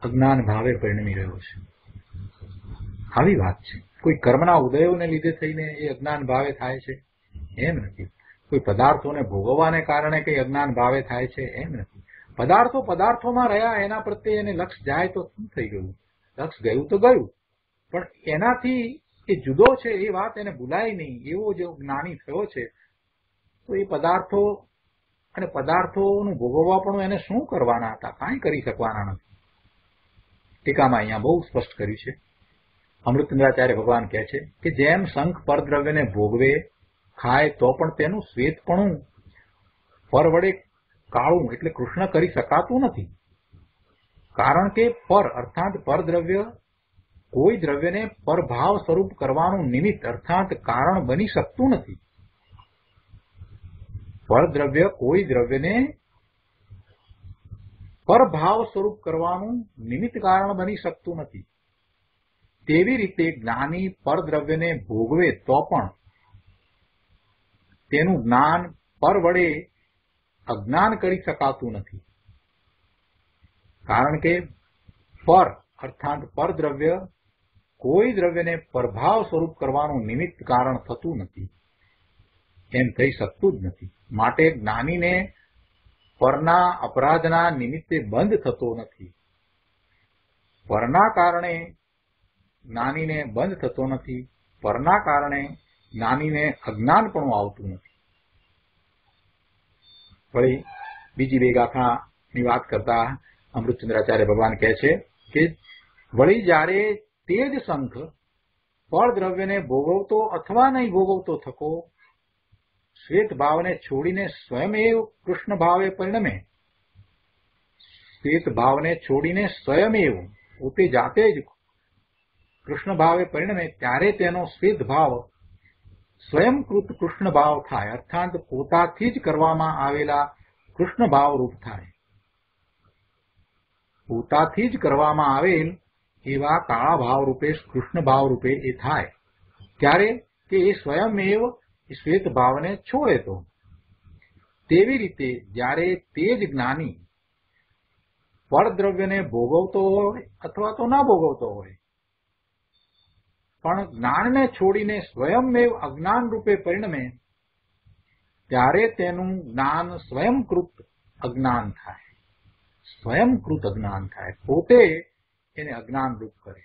અજ્ઞાન ભાવે પરિણમી રહ્યો છે. આવી વાત છે. કોઈ કર્મના ઉદયોને લીધે થઈને એ અજ્ઞાન ભાવે થાય છે એમ નથી. કોઈ પદાર્થોને ભોગવવાને કારણે કઈ અજ્ઞાન ભાવે થાય છે એમ નથી. પદાર્થો પદાર્થોમાં રહ્યા એના પ્રત્યે એને લક્ષ જાય તો શું થઈ ગયું? લક્ષ ગયું તો ગયું, પણ એનાથી એ જુદો છે એ વાત એને ભૂલાય નહીં. એવો જો જ્ઞાની થયો છે તો એ પદાર્થો અને પદાર્થોનું ભોગવવા પણ એને શું કરવાના હતા? કાંઈ કરી શકવાના નથી. ટીકામાં અહીંયા બહુ સ્પષ્ટ કર્યું છે. અમૃતચંદ્રાચાર્ય ભગવાન કહે છે કે જેમ શંખ પરદ્રવ્યને ભોગવે ખાય તો પણ તેનું શ્વેતપણું પર વડે કાળું એટલે કૃષ્ણ કરી શકાતું નથી. કારણ કે પર અર્થાત પરદ્રવ્ય કોઈ દ્રવ્યને પરભાવ સ્વરૂપ કરવાનું નિમિત્ત અર્થાત કારણ બની શકતું નથી. પરદ્રવ્ય કોઈ દ્રવ્યને પરભાવ સ્વરૂપ કરવાનું નિમિત્ત કારણ બની શકતું નથી. તેવી રીતે જ્ઞાની પરદ્રવ્યને ભોગવે તો પણ તેનું જ્ઞાન પર વડે અજ્ઞાન કરી શકાતું નથી. કારણ કે પર અર્થાત પરદ્રવ્ય કોઈ દ્રવ્યને પરભાવ સ્વરૂપ કરવાનું નિમિત્ત કારણ થતું નથી, એમ થઈ શકતું જ નથી. માટે જ્ઞાનીને પરના અપરાધના નિમિત્તે બંધ થતો નથી. પરના કારણે જ્ઞાનીને બંધ થતો નથી. પરના કારણે જ્ઞાનીને અજ્ઞાનપણું આવતું નથી. વળી બીજી બે ગાથાની વાત કરતા અમૃતચંદ્રાચાર્ય ભગવાન કહે છે કે વળી જ્યારે તે જ શંખ ફળ દ્રવ્યને ભોગવતો અથવા નહીં ભોગવતો થકો શ્વેત ભાવને છોડીને સ્વયમેવ કૃષ્ણ ભાવે પરિણમે, શ્વેત ભાવને છોડીને સ્વયમેવ પોતે જાતે જ કૃષ્ણ ભાવે પરિણમે ત્યારે તેનો શ્વેત ભાવ સ્વયંકૃત કૃષ્ણ ભાવ થાય, અર્થાત પોતાથી જ કરવામાં આવેલા કૃષ્ણ ભાવ રૂપ થાય. પોતાથી જ કરવામાં આવેલ એવા કાળા ભાવ રૂપે કૃષ્ણ ભાવ રૂપે એ થાય ત્યારે કે એ સ્વયંમેવ શ્વેત ભાવને છોડે તો. તેવી રીતે જ્યારે તે જ જ્ઞાની પરદ્રવ્યને ભોગવતો હોય અથવા તો ના ભોગવતો હોય પણ જ્ઞાનને છોડીને સ્વયંમેવ અજ્ઞાન રૂપે પરિણમે ત્યારે તેનું જ્ઞાન સ્વયંકૃત અજ્ઞાન થાય. સ્વયંકૃત અજ્ઞાન થાય, પોતે એને અજ્ઞાન રૂપ કરે.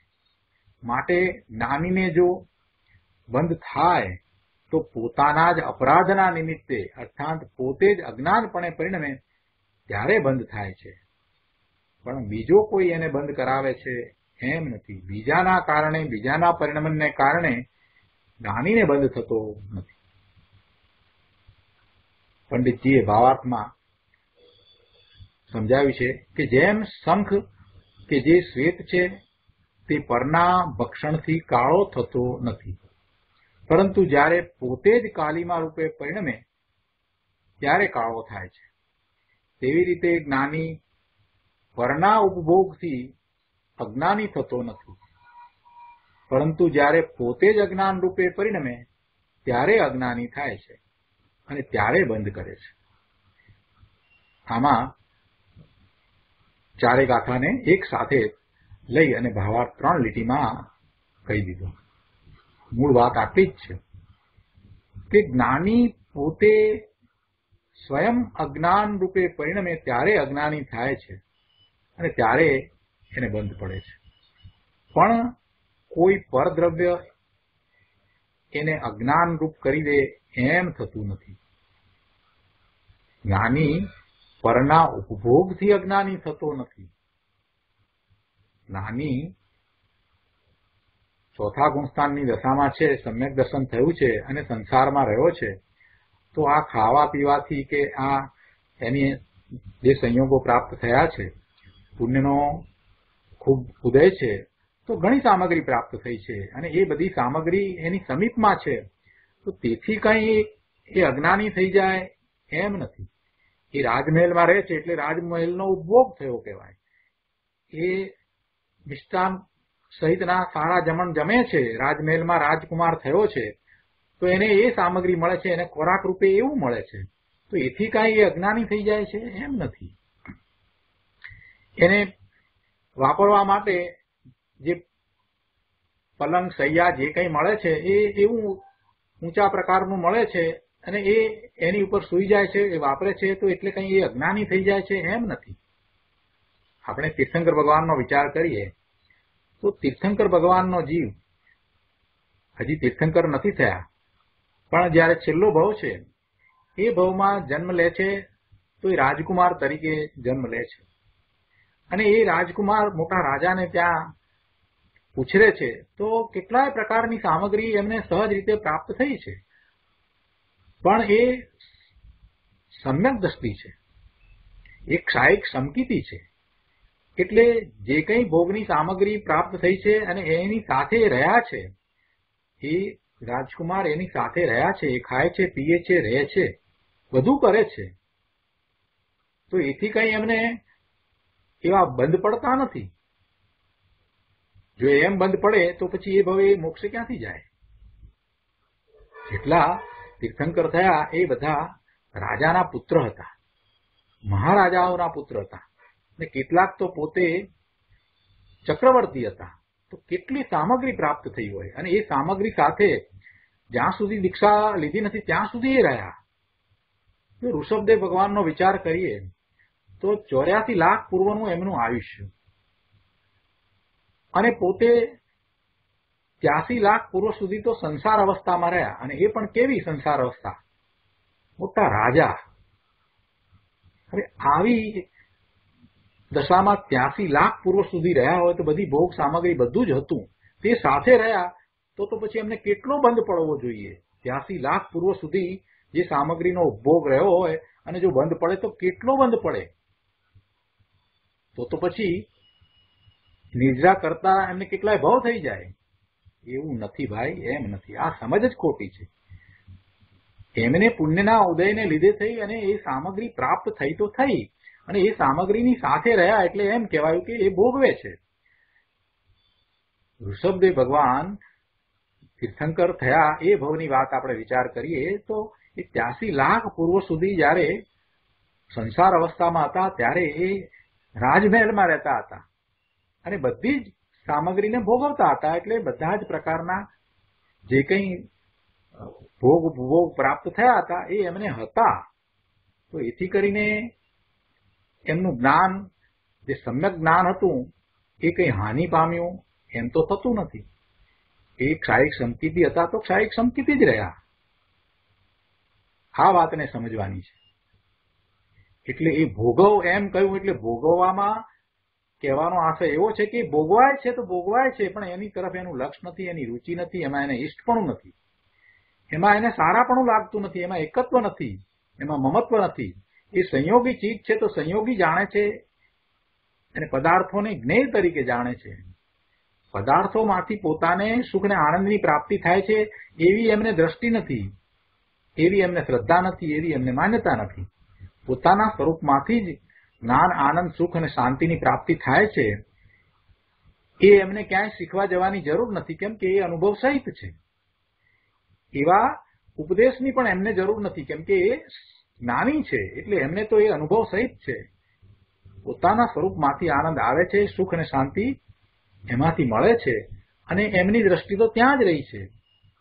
માટે જ્ઞાનીને જો બંધ થાય તો પોતાના જ અપરાધના નિમિત્તે અર્થાત પોતે જ અજ્ઞાનપણે પરિણમે ત્યારે બંધ થાય છે. પણ બીજો કોઈ એને બંધ કરાવે છે એમ નથી. બીજાના કારણે, બીજાના પરિણમને કારણે જ્ઞાનીને બંધ થતો નથી. પંડિતજીએ ભાવાર્થમાં સમજાવ્યું છે કે જેમ શંખ કે જે શ્વેત છે તે પરના ભક્ષણથી કાળો થતો નથી, પરંતુ જ્યારે પોતે જ કાલીમા રૂપે પરિણમે ત્યારે કાળો થાય છે. તેવી રીતે જ્ઞાની પરના ઉપભોગથી અજ્ઞાની થતો નથી, પરંતુ જ્યારે પોતે જ અજ્ઞાન રૂપે પરિણમે ત્યારે અજ્ઞાની થાય છે અને ત્યારે બંધ કરે છે. આમાં ચારે ગાથાને એક સાથે લઈ અને ભાવાર્થ 3 લીટીમાં કહી દીધો. મૂળ વાત આટલી જ છે કે જ્ઞાની પોતે સ્વયં અજ્ઞાન રૂપે પરિણમે ત્યારે અજ્ઞાની થાય છે અને ત્યારે એને બંધ પડે છે. પણ કોઈ પરદ્રવ્ય એને અજ્ઞાન રૂપ કરી દે એમ થતું નથી. જ્ઞાની પરના ઉપભોગથી અજ્ઞાની થતો નથી. જ્ઞાની ચોથા ગુણસ્થાનની દશામાં છે, સમ્યક દર્શન થયું છે અને સંસારમાં રહ્યો છે, તો આ ખાવા પીવાથી કે આ એની જે સંયોગો પ્રાપ્ત થયા છે, પુણ્યનો ખૂબ ઉદય છે, તો ઘણી સામગ્રી પ્રાપ્ત થઈ છે અને એ બધી સામગ્રી એની સમીપમાં છે, તો તેથી કંઈ એ અજ્ઞાની થઈ જાય એમ નથી. એ રાજમહેલમાં રહે છે એટલે રાજમહેલનો ઉપભોગ થયો કહેવાય. એ મિષ્ટાન સહિતના સારા જમણ જમે છે, રાજમહેલમાં રાજકુમાર થયો છે, તો એને એ સામગ્રી મળે છે, એને ખોરાક રૂપે એવું મળે છે, તો એથી કાંઈ એ અજ્ઞાની થઈ જાય છે એમ નથી. એને વાપરવા માટે જે પલંગ સૈયા જે કંઈ મળે છે એ એવું ઊંચા પ્રકારનું મળે છે અને એ એની ઉપર સૂઈ જાય છે, એ વાપરે છે, તો એટલે કંઈ એ અજ્ઞાની થઈ જાય છે એમ નથી. આપણે તીર્થંકર ભગવાનનો વિચાર કરીએ તો તીર્થંકર ભગવાનનો જીવ હજી તીર્થંકર નથી થયા, પણ જ્યારે છેલ્લો ભવ છે એ ભવમાં જન્મ લે છે તો એ રાજકુમાર તરીકે જન્મ લે છે અને એ રાજકુમાર મોટા રાજાને ત્યાં ઉછરે છે, તો કેટલાય પ્રકારની સામગ્રી એમને સહજ રીતે પ્રાપ્ત થઈ છે, પણ એ સમ્યક દ્રષ્ટિ છે, એક ક્ષાયિક સમકીતી છે. એટલે જે કંઈ ભોગની સામગ્રી પ્રાપ્ત થઈ છે અને એની સાથે રહ્યા છે, એ રાજકુમાર એની સાથે રહ્યા છે, એ ખાય છે, પીએ છે, રહે છે, બધું કરે છે, તો એથી કંઈ એમને એવા બંધ પડતા નથી. જો એમ બંધ પડે તો પછી એ ભવે મોક્ષે ક્યાંથી જાય? જેટલા તીર્થંકર થયા એ બધા રાજાના પુત્ર હતા, મહારાજાઓના પુત્ર હતા, ને કેટલાક તો પોતે ચક્રવર્તી હતા. તો કેટલી સામગ્રી પ્રાપ્ત થઈ હોય અને એ સામગ્રી સાથે જ્યાં સુધી દીક્ષા લીધી નથી ત્યાં સુધી એ રહ્યા, તો જો ઋષભદેવ ભગવાનનો વિચાર કરીએ તો 84 લાખ પૂર્વનું એમનું આયુષ્ય અને પોતે 83 લાખ પૂર્વ સુધી તો સંસાર અવસ્થામાં રહ્યા, અને એ પણ કેવી સંસાર અવસ્થા, મોટા રાજા. હવે આવી દશામાં 83 લાખ પૂર્વ સુધી રહ્યા હોય તો બધી ભોગ સામગ્રી બધું જ હતું, તે સાથે રહ્યા તો પછી એમને કેટલો બંધ પડવો જોઈએ. 83 લાખ પૂર્વ સુધી જે સામગ્રીનો ઉપભોગ રહ્યો હોય અને જો બંધ પડે તો કેટલો બંધ પડે. તો પછી નિદ્રા કરતા એમને કેટલાય ભાવ થઈ જાય. એવું નથી ભાઈ, એમ નથી. આ સમજ જ ખોટી છે. એમને પુણ્યના ઉદયને લીધે થઈ અને એ સામગ્રી પ્રાપ્ત થઈ તો થઈ, અને એ સામગ્રીની સાથે રહ્યા એટલે એમ કહેવાયું કે એ ભોગવે છે. ઋષભદેવ ભગવાન તીર્થંકર થયા એ ભવની વાત આપણે વિચાર કરીએ તો એ 83 લાખ પૂર્વ સુધી જયારે સંસાર અવસ્થામાં હતા ત્યારે એ રાજમહેલમાં રહેતા હતા અને બધી જ સામગ્રીને ભોગવતા હતા. એટલે બધા જ પ્રકારના જે કંઈ ભોગ પ્રાપ્ત થયા હતા એ એમને હતા. તો એથી કરીને એમનું જ્ઞાન, જે સમ્યક જ્ઞાન હતું, એ કંઈ હાનિ પામ્યું એમ તો થતું નથી. એ ક્ષાયિક સંકિતિ હતા તો ક્ષાયિક સંકિતિ જ રહ્યા. આ વાતને સમજવાની છે. એટલે એ ભોગવ એમ કહ્યું એટલે ભોગવવામાં કહેવાનો આશય એવો છે કે ભોગવાય છે તો ભોગવાય છે, પણ એની તરફ એનું લક્ષ નથી, એની રુચિ નથી, એમાં એને ઈષ્ટપણું નથી, એમાં એને સારાપણું લાગતું નથી, એમાં એકત્વ નથી, એમાં મમત્વ નથી. એ સંયોગી ચીજ છે તો સંયોગી જાણે છે અને પદાર્થોને જ્ઞેય તરીકે જાણે છે. પદાર્થોમાંથી પોતાને સુખ અને આનંદની પ્રાપ્તિ થાય છે એવી એમને દ્રષ્ટિ નથી, એવી એમને શ્રદ્ધા નથી, એવી એમને માન્યતા નથી. પોતાના સ્વરૂપમાંથી જ જ્ઞાન, આનંદ, સુખ અને શાંતિની પ્રાપ્તિ થાય છે. એ એમને ક્યાંય શીખવા જવાની જરૂર નથી, કેમ કે એ અનુભવ સહિત છે. એવા ઉપદેશની પણ એમને જરૂર નથી, કેમ કે એ જ્ઞાની છે એટલે એમને તો એ અનુભવ સહિત છે. પોતાના સ્વરૂપમાંથી આનંદ આવે છે, સુખ અને શાંતિ એમાંથી મળે છે અને એમની દ્રષ્ટિ તો ત્યાં જ રહી છે.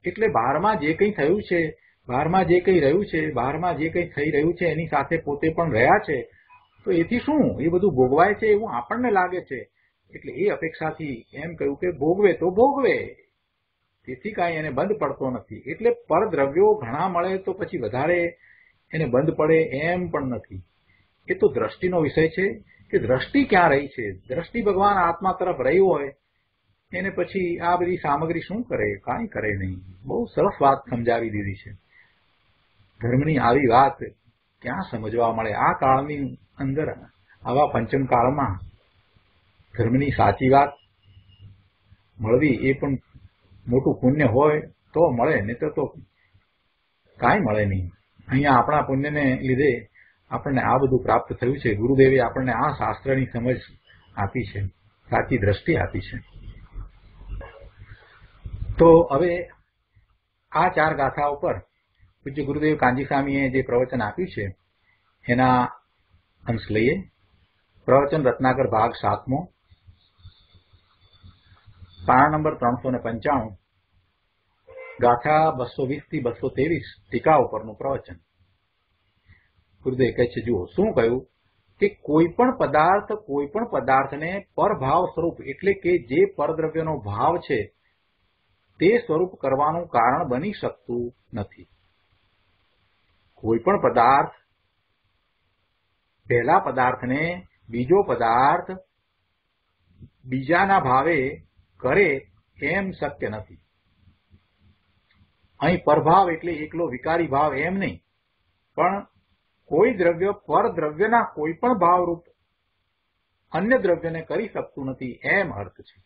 એટલે બહારમાં જે કંઈ થયું છે, બહારમાં જે કંઈ રહ્યું છે, બહારમાં જે કંઈ થઈ રહ્યું છે એની સાથે પોતે પણ રહ્યા છે. તો એથી શું, એ બધું ભોગવાય છે એવું આપણને લાગે છે. એટલે એ અપેક્ષાથી એમ કહ્યું કે ભોગવે તો ભોગવે, તેથી કાંઈ એને બંધ પડતો નથી. એટલે પરદ્રવ્યો ઘણા મળે તો પછી વધારે એને બંધ પડે એમ પણ નથી. એ તો દ્રષ્ટિનો વિષય છે કે દ્રષ્ટિ ક્યાં રહી છે. દ્રષ્ટિ ભગવાન આત્મા તરફ રહી હોય એને પછી આ બધી સામગ્રી શું કરે, કાંઈ કરે નહીં. બહુ સરસ વાત સમજાવી દીધી છે. ધર્મની આવી વાત ક્યાં સમજવા મળે આ કાળની અંદર. આવા પંચમ કાળમાં ધર્મની સાચી વાત મળવી એ પણ મોટું પુણ્ય હોય તો મળે, નહીં તો કાંઈ મળે નહીં. અહીંયા આપણા પુણ્યને લીધે આપણને આ બધું પ્રાપ્ત થયું છે. ગુરુદેવે આપણને આ શાસ્ત્રની સમજ આપી છે, સાચી દ્રષ્ટિ આપી છે. તો હવે આ 4 ગાથા ઉપર પૂજ્ય ગુરુદેવ કાંજી સ્વામીએ જે પ્રવચન આપ્યું છે એના અંશ લઈએ. પ્રવચન રત્નાકર ભાગ 7મો, પાના નંબર 395, ગાથા 220 થી 223, ટીકા ઉપરનું પ્રવચન. ગુરુદેવ કહે છે, જુઓ શું કહ્યું કે કોઈ પણ પદાર્થને પરભાવ સ્વરૂપ એટલે કે જે પરદ્રવ્યનો ભાવ છે તે સ્વરૂપ કરવાનું કારણ બની શકતું નથી. કોઈ પણ પદાર્થ પહેલા પદાર્થને બીજો પદાર્થ બીજાના ભાવે કરે એમ શક્ય નથી. અહીં પરભાવ એટલે એકલો વિકારી ભાવ એમ નહીં, પણ કોઈ દ્રવ્ય પરદ્રવ્યના કોઈ પણ ભાવરૂપ અન્ય દ્રવ્યને કરી શકતું નથી એમ અર્થ છે.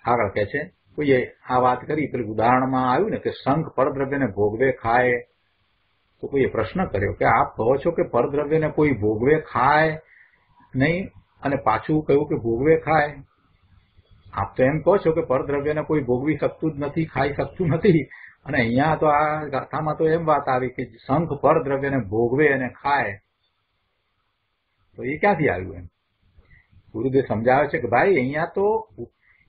આગળ કહે છે, કોઈએ આ વાત કરી, પેલું ઉદાહરણમાં આવ્યું ને કે શંખ પરદ્રવ્યને ભોગવે ખાય, તો કોઈએ પ્રશ્ન કર્યો કે આપ કહો છો કે પરદ્રવ્યને કોઈ ભોગવે ખાય નહીં અને પાછું કહ્યું કે ભોગવે ખાય. આપ તો એમ કહો છો કે પરદ્રવ્યને કોઈ ભોગવી શકતું જ નથી, ખાઈ શકતું નથી, અને અહીંયા તો આ ગાથામાં તો એમ વાત આવી કે શંખ પરદ્રવ્યને ભોગવે અને ખાય. તો એ ક્યાંથી આવ્યું? એમ ગુરુદેવ સમજાવે છે કે ભાઈ અહીંયા તો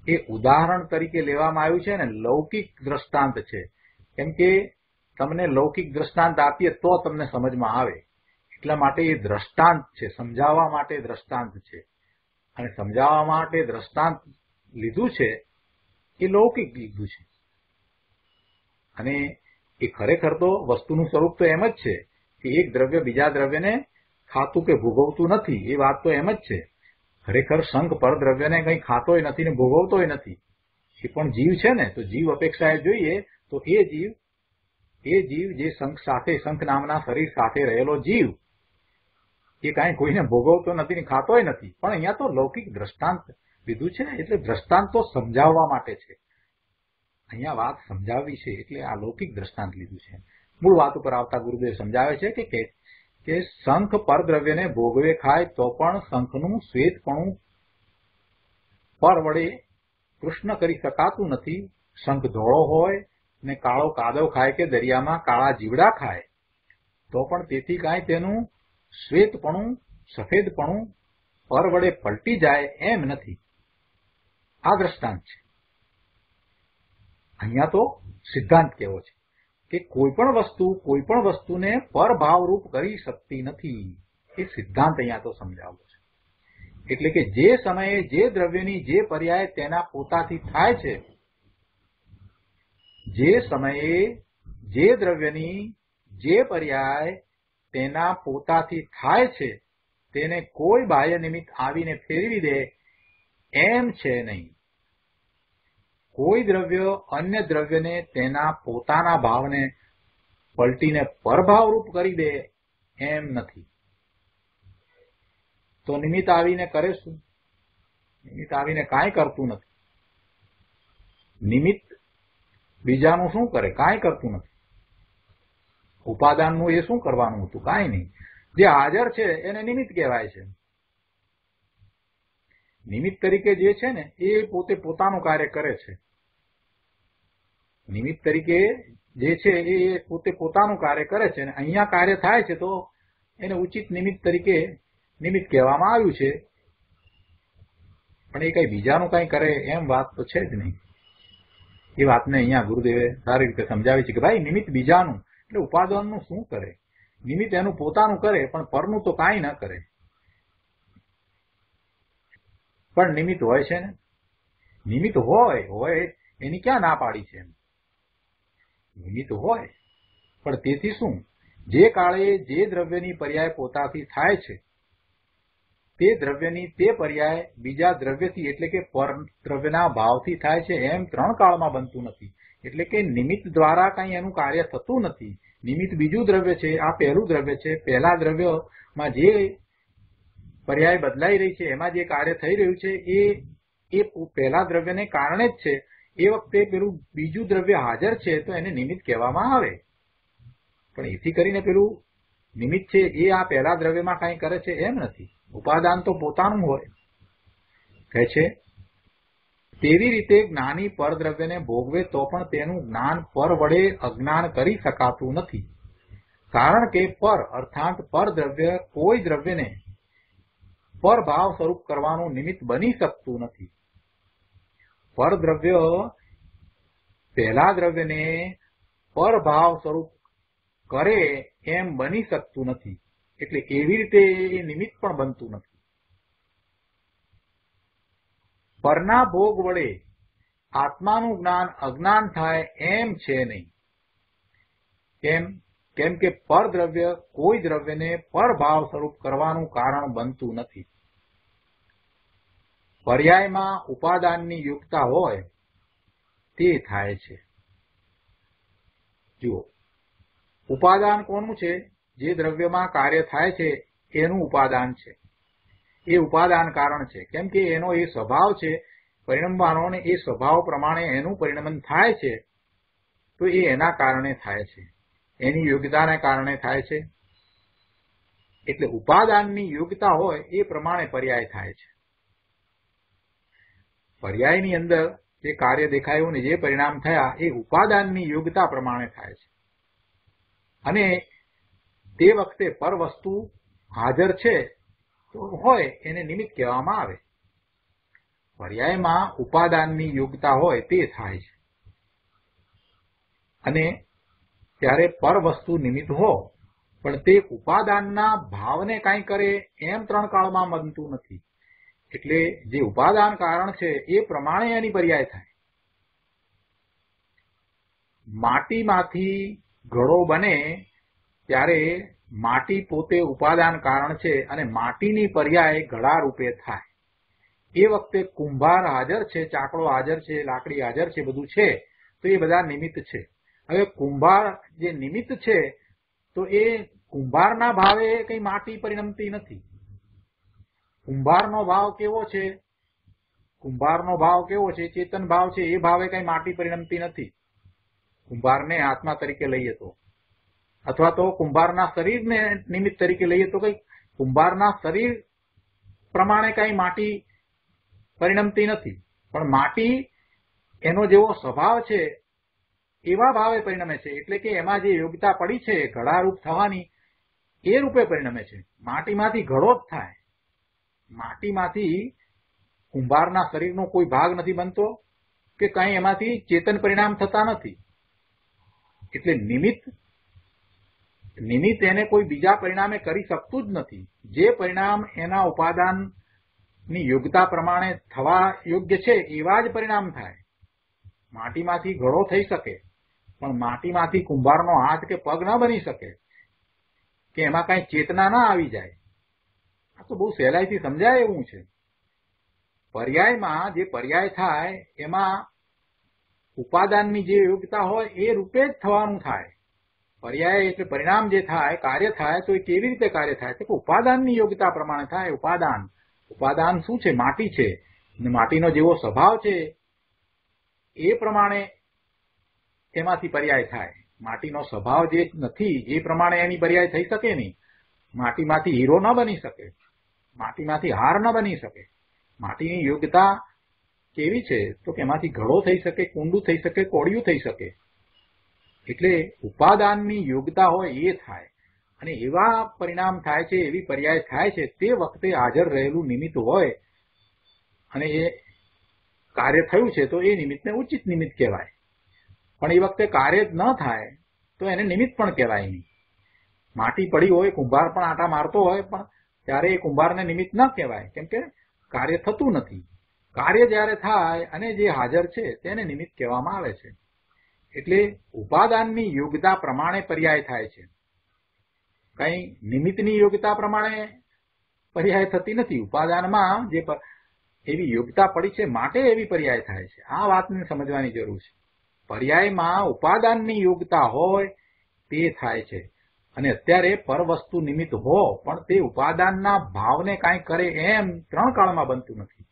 એ ઉદાહરણ તરીકે લેવામાં આવ્યું છે ને લૌકિક દ્રષ્ટાંત છે. કેમ કે તમને લૌકિક દ્રષ્ટાંત આપીએ તો તમને સમજમાં આવે. એટલા માટે એ દ્રષ્ટાંત છે, સમજાવવા માટે દ્રષ્ટાંત છે. અને સમજાવવા માટે દ્રષ્ટાંત લીધું છે એ લૌકિક લીધું છે. અને એ ખરેખર તો વસ્તુનું સ્વરૂપ તો એમ જ છે કે એક દ્રવ્ય બીજા દ્રવ્યને ખાતું કે ભોગવતું નથી. એ વાત તો એમ જ છે. ખરેખર શંખ પરદ્રવ્યને કંઈ ખાતોય નથી ને ભોગવતોય નથી. એ પણ જીવ છે ને, તો જીવ અપેક્ષાએ જોઈએ તો એ જીવ જે શંખ નામના શરીર સાથે રહેલો જીવ એ કાંઈ કોઈને ભોગવતો નથી ને ખાતોય નથી. પણ અહીંયા તો લૌકિક દ્રષ્ટાંત લીધું છે ને, એટલે દ્રષ્ટાંત તો સમજાવવા માટે છે. અહીંયા વાત સમજાવવી છે એટલે આ લૌકિક દ્રષ્ટાંત લીધું છે. મૂળ વાત ઉપર આવતા ગુરુદેવ સમજાવે છે કે શંખ પરદ્રવ્યને ભોગવે ખાય તો પણ શંખનું શ્વેતપણું પર વડે કૃષ્ણ કરી શકાતું નથી. શંખ ધોળો હોય ને કાળો કાદવ ખાય કે દરિયામાં કાળા જીવડા ખાય તો પણ તેથી કાંઈ તેનું શ્વેતપણું સફેદપણું પર વડે પલટી જાય એમ નથી. આ દ્રષ્ટાંત છે. અહીંયા તો સિદ્ધાંત કેવો છે કે કોઈ પણ વસ્તુને પરભાવરૂપ કરી શકતી નથી. એ સિદ્ધાંત અહીંયા તો સમજાવવો છે. એટલે કે જે સમયે જે દ્રવ્યની જે પર્યાય તેના પોતાથી થાય છે, જે સમયે જે દ્રવ્યની જે પર્યાય તેના પોતાથી થાય છે તેને કોઈ બાહ્ય નિમિત્ત આવીને ફેરવી દે એમ છે નહીં. કોઈ દ્રવ્ય અન્ય દ્રવ્યને તેના પોતાના ભાવને પલટીને પરભાવરૂપ કરી દે એમ નથી. તો નિમિત્ત આવીને કરે શું? નિમિત્ત આવીને કાંઈ કરતું નથી. નિમિત્ત બીજાનું શું કરે? કાંઈ કરતું નથી. ઉપાદાનનું એ શું કરવાનું હતું? કાંઈ નહીં. જે હાજર છે એને નિમિત્ત કહેવાય છે. નિમિત્ત તરીકે જે છે ને એ પોતે પોતાનું કાર્ય કરે છે. નિમિત્ત તરીકે જે છે એ પોતે પોતાનું કાર્ય કરે છે અને અહીંયા કાર્ય થાય છે તો એને ઉચિત નિમિત્ત તરીકે નિમિત્ત કહેવામાં આવ્યું છે. પણ એ કઈ બીજાનું કઈ કરે એમ વાત તો છે જ નહીં. એ વાતને અહીંયા ગુરુદેવે સારી રીતે સમજાવી છે કે ભાઈ નિમિત્ત બીજાનું એટલે ઉપાદાનનું શું કરે? નિમિત્ત એનું પોતાનું કરે પણ પરનું તો કાંઈ ન કરે. પણ નિમિત્ત હોય છે ને, નિમિત્ત હોય એની ક્યાં ના પાડી છે? નિમિત્ત હોય પણ તેથી શું? જે કાળે જે દ્રવ્યની પર્યાય પોતાથી થાય છે તે દ્રવ્યની તે પર્યાય બીજા દ્રવ્યથી એટલે કે પર દ્રવ્યના ભાવથી થાય છે એમ ત્રણ કાળમાં બનતું નથી. એટલે કે નિમિત્ત દ્વારા કંઈ એનું કાર્ય થતું નથી. નિમિત્ત બીજું દ્રવ્ય છે, આ પહેલું દ્રવ્ય છે. પહેલા દ્રવ્યમાં જે પર્યાય બદલાઈ રહી છે એમાં જે કાર્ય થઈ રહ્યું છે એ પહેલા દ્રવ્યને કારણે જ છે. એ વખતે પેલું બીજું દ્રવ્ય હાજર છે તો એને નિમિત્ત કહેવામાં આવે. પણ એથી કરીને પેલું નિમિત્ત છે એ આ પહેલા દ્રવ્યમાં કંઈ કરે છે એમ નથી. ઉપાદાન તો પોતાનું હોય. કહે છે તેવી રીતે જ્ઞાની પરદ્રવ્યને ભોગવે તો પણ તેનું જ્ઞાન પર વડે અજ્ઞાન કરી શકાતું નથી. કારણ કે પર અર્થાત પરદ્રવ્ય કોઈ દ્રવ્યને પરભાવ સ્વરૂપ કરવાનું નિમિત્ત બની શકતું નથી. પરદ્રવ્ય પહેલા દ્રવ્યને પરભાવ સ્વરૂપ કરે એમ બની શકતું નથી. એટલે એવી રીતે એ નિમિત્ત પણ બનતું નથી. પરના ભોગ વડે આત્માનું જ્ઞાન અજ્ઞાન થાય એમ છે નહીં. કેમ કે પરદ્રવ્ય કોઈ દ્રવ્યને પરભાવ સ્વરૂપ કરવાનું કારણ બનતું નથી. પર્યાયમાં ઉપાદાનની યુક્તતા હોય તે થાય છે. જુઓ, ઉપાદાન કોનું છે? જે દ્રવ્યમાં કાર્ય થાય છે એનું ઉપાદાન છે. એ ઉપાદાન કારણ છે. કેમ કે એનો એ સ્વભાવ છે પરિણમવાનો ને એ સ્વભાવ પ્રમાણે એનું પરિણમન થાય છે તો એ એના કારણે થાય છે. એની યોગ્યતાને કારણે થાય છે. એટલે ઉપાદાનની યોગ્યતા હોય એ પ્રમાણે પર્યાય થાય છે. પર્યાયની અંદર જે કાર્ય દેખાયું ને જે પરિણામ થયા એ ઉપાદાનની યોગ્યતા પ્રમાણે થાય છે. અને તે વખતે પર વસ્તુ હાજર છે તો હોય એને નિમિત્ત કહેવામાં આવે. પર્યાયમાં ઉપાદાનની યોગ્યતા હોય તે થાય છે. અને ત્યારે પર વસ્તુ નિમિત્ત હો, પણ તે ઉપાદાનના ભાવને કાંઈ કરે એમ ત્રણ કાળમાં બનતું નથી. એટલે જે ઉપાદાન કારણ છે એ પ્રમાણે એની પર્યાય થાય. માટીમાંથી ઘડો બને ત્યારે માટી પોતે ઉપાદાન કારણ છે અને માટીની પર્યાય ઘડા રૂપે થાય. એ વખતે કુંભાર હાજર છે, ચાકડો હાજર છે, લાકડી હાજર છે, બધું છે, તો એ બધા નિમિત્ત છે. હવે કુંભાર જે નિમિત્ત છે તો એ કુંભારના ભાવે કઈ માટી પરિણમતી નથી. કુંભારનો ભાવ કેવો છે? કુંભારનો ભાવ કેવો છે? ચેતન ભાવ છે. એ ભાવે કઈ માટી પરિણમતી નથી. કુંભારને આત્મા તરીકે લઈએ તો, અથવા તો કુંભારના શરીરને નિમિત્ત તરીકે લઈએ તો કઈ કુંભારના શરીર પ્રમાણે કઈ માટી પરિણમતી નથી. પણ માટી એનો જેવો સ્વભાવ છે એવા ભાવે પરિણમે છે. એટલે કે એમાં જે યોગ્યતા પડી છે ઘડારૂપ થવાની એ રૂપે પરિણમે છે. માટીમાંથી ઘડો જ થાય. માટીમાંથી કુંભારના શરીરનો કોઈ ભાગ નથી બનતો કે કઈ એમાંથી ચેતન પરિણામ થતા નથી. એટલે નિમિત્ત એને કોઈ બીજા પરિણામે કરી શકતું જ નથી. જે પરિણામ એના ઉપાદાનની યોગ્યતા પ્રમાણે થવા યોગ્ય છે એવા જ પરિણામ થાય. માટીમાંથી ઘડો થઈ શકે, પણ માટીમાંથી કુંભારનો હાથ કે પગ ન બની શકે, કે એમાં કઈ ચેતના ના આવી જાય. આ તો બહુ સહેલાઈથી સમજાય એવું છે. પર્યાયમાં જે પર્યાય થાય એમાં ઉપાદાનની જે યોગ્યતા હોય એ રૂપે જ થવાનું થાય. પર્યાય એટલે પરિણામ જે થાય, કાર્ય થાય, તો એ કેવી રીતે કાર્ય થાય? તો ઉપાદાનની યોગ્યતા પ્રમાણે થાય. ઉપાદાન શું છે? માટી છે. અને માટીનો જેવો સ્વભાવ છે એ પ્રમાણે એમાંથી પર્યાય થાય. માટીનો સ્વભાવ જે નથી એ પ્રમાણે એની પર્યાય થઈ શકે નહીં. માટીમાંથી હીરો ન બની શકે, માટીમાંથી હાર ન બની શકે. માટીની યોગ્યતા કેવી છે? તો કે એમાંથી ઘડો થઈ શકે, કુંડું થઈ શકે, કોડિયું થઈ શકે. એટલે ઉપાદાનની યોગ્યતા હોય એ થાય અને એવા પરિણામ થાય છે, એવી પર્યાય થાય છે. તે વખતે હાજર રહેલું નિમિત્ત હોય અને એ કાર્ય થયું છે તો એ નિમિત્તને ઉચિત નિમિત્ત કહેવાય. પણ એ વખતે કાર્ય જ ન થાય તો એને નિમિત્ત પણ કહેવાય નહીં. માટી પડી હોય, કુંભાર પણ આટા મારતો હોય, પણ ત્યારે એ કુંભારને નિમિત્ત ન કહેવાય, કેમ કે કાર્ય થતું નથી. કાર્ય જ્યારે થાય અને જે હાજર છે તેને નિમિત્ત કહેવામાં આવે છે. એટલે ઉપાદાનની યોગ્યતા પ્રમાણે પર્યાય થાય છે. કઈ નિમિત્તની યોગ્યતા પ્રમાણે પર્યાય થતી નથી. ઉપાદાનમાં જે એવી યોગ્યતા પડી છે માટે એવી પર્યાય થાય છે. આ વાતને સમજવાની જરૂર છે. પર્યાયમાં ઉપાદાનની યોગ્યતા હોય તે થાય છે. અને અત્યારે પરવસ્તુ નિમિત્ત હો, પણ તે ઉપાદાનના ભાવને કાંઈ કરે એમ ત્રણ કાળમાં બનતું નથી.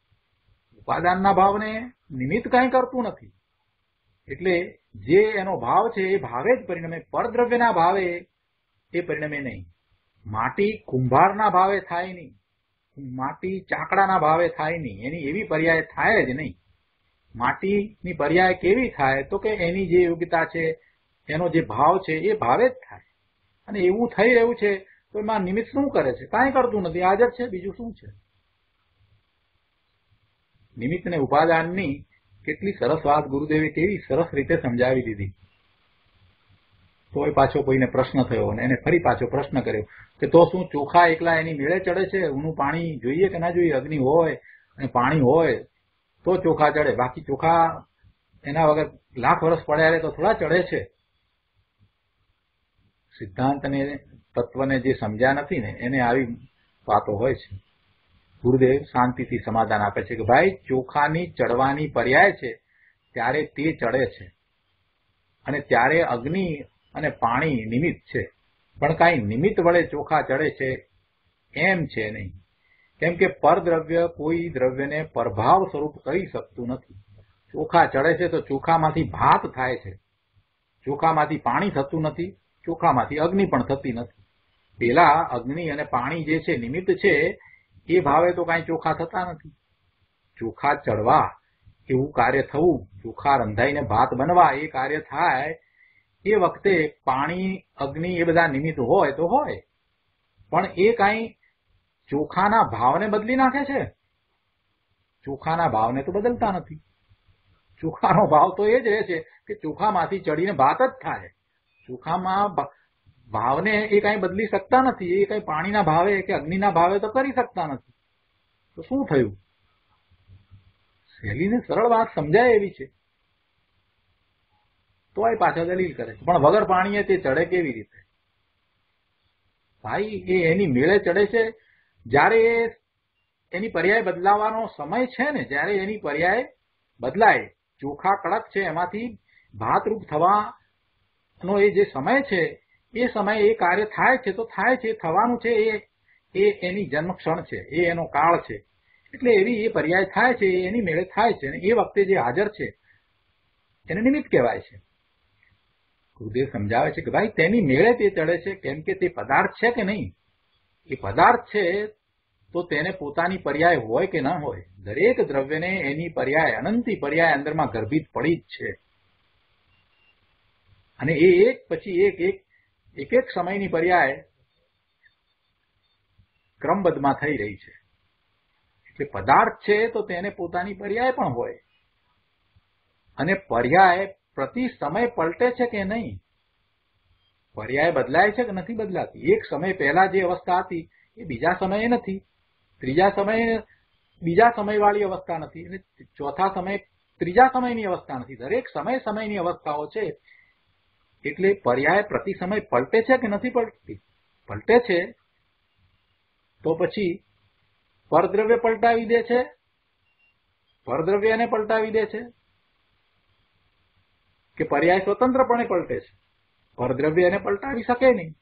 ઉપાદાનના ભાવને નિમિત્ત કાંઈ કરતું નથી. એટલે જે એનો ભાવ છે એ ભાવે જ પરિણમે. પરદ્રવ્યના ભાવે એ પરિણમે નહીં. માટી કુંભારના ભાવે થાય નહીં, માટી ચાકડાના ભાવે થાય નહીં. એની એવી પર્યાય થાય જ નહીં. માટીની પર્યાય કેવી થાય? તો કે એની જે યોગ્યતા છે, એનો જે ભાવ છે એ ભાવે જ થાય. અને એવું થઈ રહ્યું છે તો એમાં નિમિત્ત શું કરે છે? કાંઈ કરતું નથી, હાજર છે. બીજું શું છે? નિમિત્ત ને ઉપાદાનની કેટલી સરસ વાત ગુરુદેવે કેવી સરસ રીતે સમજાવી દીધી. તોય પાછો કોઈને પ્રશ્ન થયો અને એને ફરી પાછો પ્રશ્ન કર્યો કે તો શું ચોખા એકલા એની મેળે ચડે છે? ઊનું પાણી જોઈએ કે ના જોઈએ? અગ્નિ હોય અને પાણી હોય તો ચોખા ચડે. બાકી ચોખા એના વગર લાખ વર્ષ પડ્યા તો થોડા ચડે છે. સિદ્ધાંત અને તત્વને જે સમજ્યા નથી ને એને આવી વાતો હોય છે. ગુરુદેવ શાંતિથી સમાધાન આપે છે કે ભાઈ, ચોખાની ચડવાની પર્યાય છે ત્યારે તે ચડે છે અને ત્યારે અગ્નિ અને પાણી નિમિત્ત છે. પણ કાંઈ નિમિત્ત વડે ચોખા ચડે છે એમ છે નહીં. કેમ કે પરદ્રવ્ય કોઈ દ્રવ્યને પરભાવ સ્વરૂપ કરી શકતું નથી. ચોખા ચડે છે તો ચોખામાંથી ભાત થાય છે. ચોખામાંથી પાણી થતું નથી, ચોખામાંથી અગ્નિ પણ થતી નથી. પેલા અગ્નિ અને પાણી જે છે નિમિત્ત છે એ ભાવે તો કાંઈ ચોખા થતા નથી. ચોખા ચડવા એવું કાર્ય થવું, ચોખા રંધાઈને ભાત બનવા એ કાર્ય થાય એ વખતે પાણી, અગ્નિ એ બધા નિમિત્ત હોય તો હોય, પણ એ કાંઈ ચોખાના ભાવને બદલી નાખે છે? ચોખાના ભાવને તો બદલતા નથી. ચોખાનો ભાવ તો એ જ રહે છે કે ચોખામાંથી ચડીને ભાત જ થાય. ચોખામાં ભાવને એ કઈ બદલી શકતા નથી. એ કઈ પાણીના ભાવે કે અગ્નિના ભાવે તો કરી શકતા નથી. તો શું થયું? સહેલી ને સરળ વાત સમજાય એવી છે, તો એ પાછા દલીલ કરે છે. પણ વગર પાણીએ તે ચડે કેવી રીતે? ભાઈ, એ એની મેળે ચડે છે જ્યારે એની પર્યાય બદલાવાનો સમય છે ને, જ્યારે એની પર્યાય બદલાય, ચોખા કડક છે એમાંથી ભાતરૂપ થવાનો એ જે સમય છે, એ સમયે એ કાર્ય થાય છે તો થાય છે, થવાનું છે, એ એની જન્મક્ષણ છે, એ એનો કાળ છે. એટલે એવી એ પર્યાય થાય છે, એની મેળે થાય છે, અને એ વખતે જે હાજર છે એને નિમિત્ત કહેવાય છે. ગુરુદેવ સમજાવે છે કે ભાઈ તેની મેળે તે ચડે છે, કેમ કે તે પદાર્થ છે કે નહીં. એ પદાર્થ છે તો તેને પોતાની પર્યાય હોય કે ન હોય, દરેક દ્રવ્યને એની પર્યાય, અનંતી પર્યાય અંદરમાં ગર્ભિત પડી જ છે. અને એ એક પછી એક સમયની પર્યાય ક્રમબદ્ધમાં થઈ રહી છે. એટલે પદાર્થ છે તો તેને પોતાની પર્યાય પણ હોય, અને પર્યાય પ્રતિ સમય પલટે છે કે નહીં, પર્યાય બદલાય છે કે નથી બદલાતી. એક સમય પહેલા જે અવસ્થા હતી એ બીજા સમયે નથી, ત્રીજા સમયે બીજા સમયવાળી અવસ્થા નથી, અને ચોથા સમય ત્રીજા સમયની અવસ્થા નથી. દરેક સમયની અવસ્થાઓ છે. એટલે પર્યાય પ્રતિ સમય પલટે છે કે નથી પલટતી? પલટે છે. તો પછી પરદ્રવ્ય પલટાવી દે છે, પરદ્રવ્ય એને પલટાવી દે છે, કે પર્યાય સ્વતંત્રપણે પલટે છે? પરદ્રવ્ય એને પલટાવી શકે નહીં.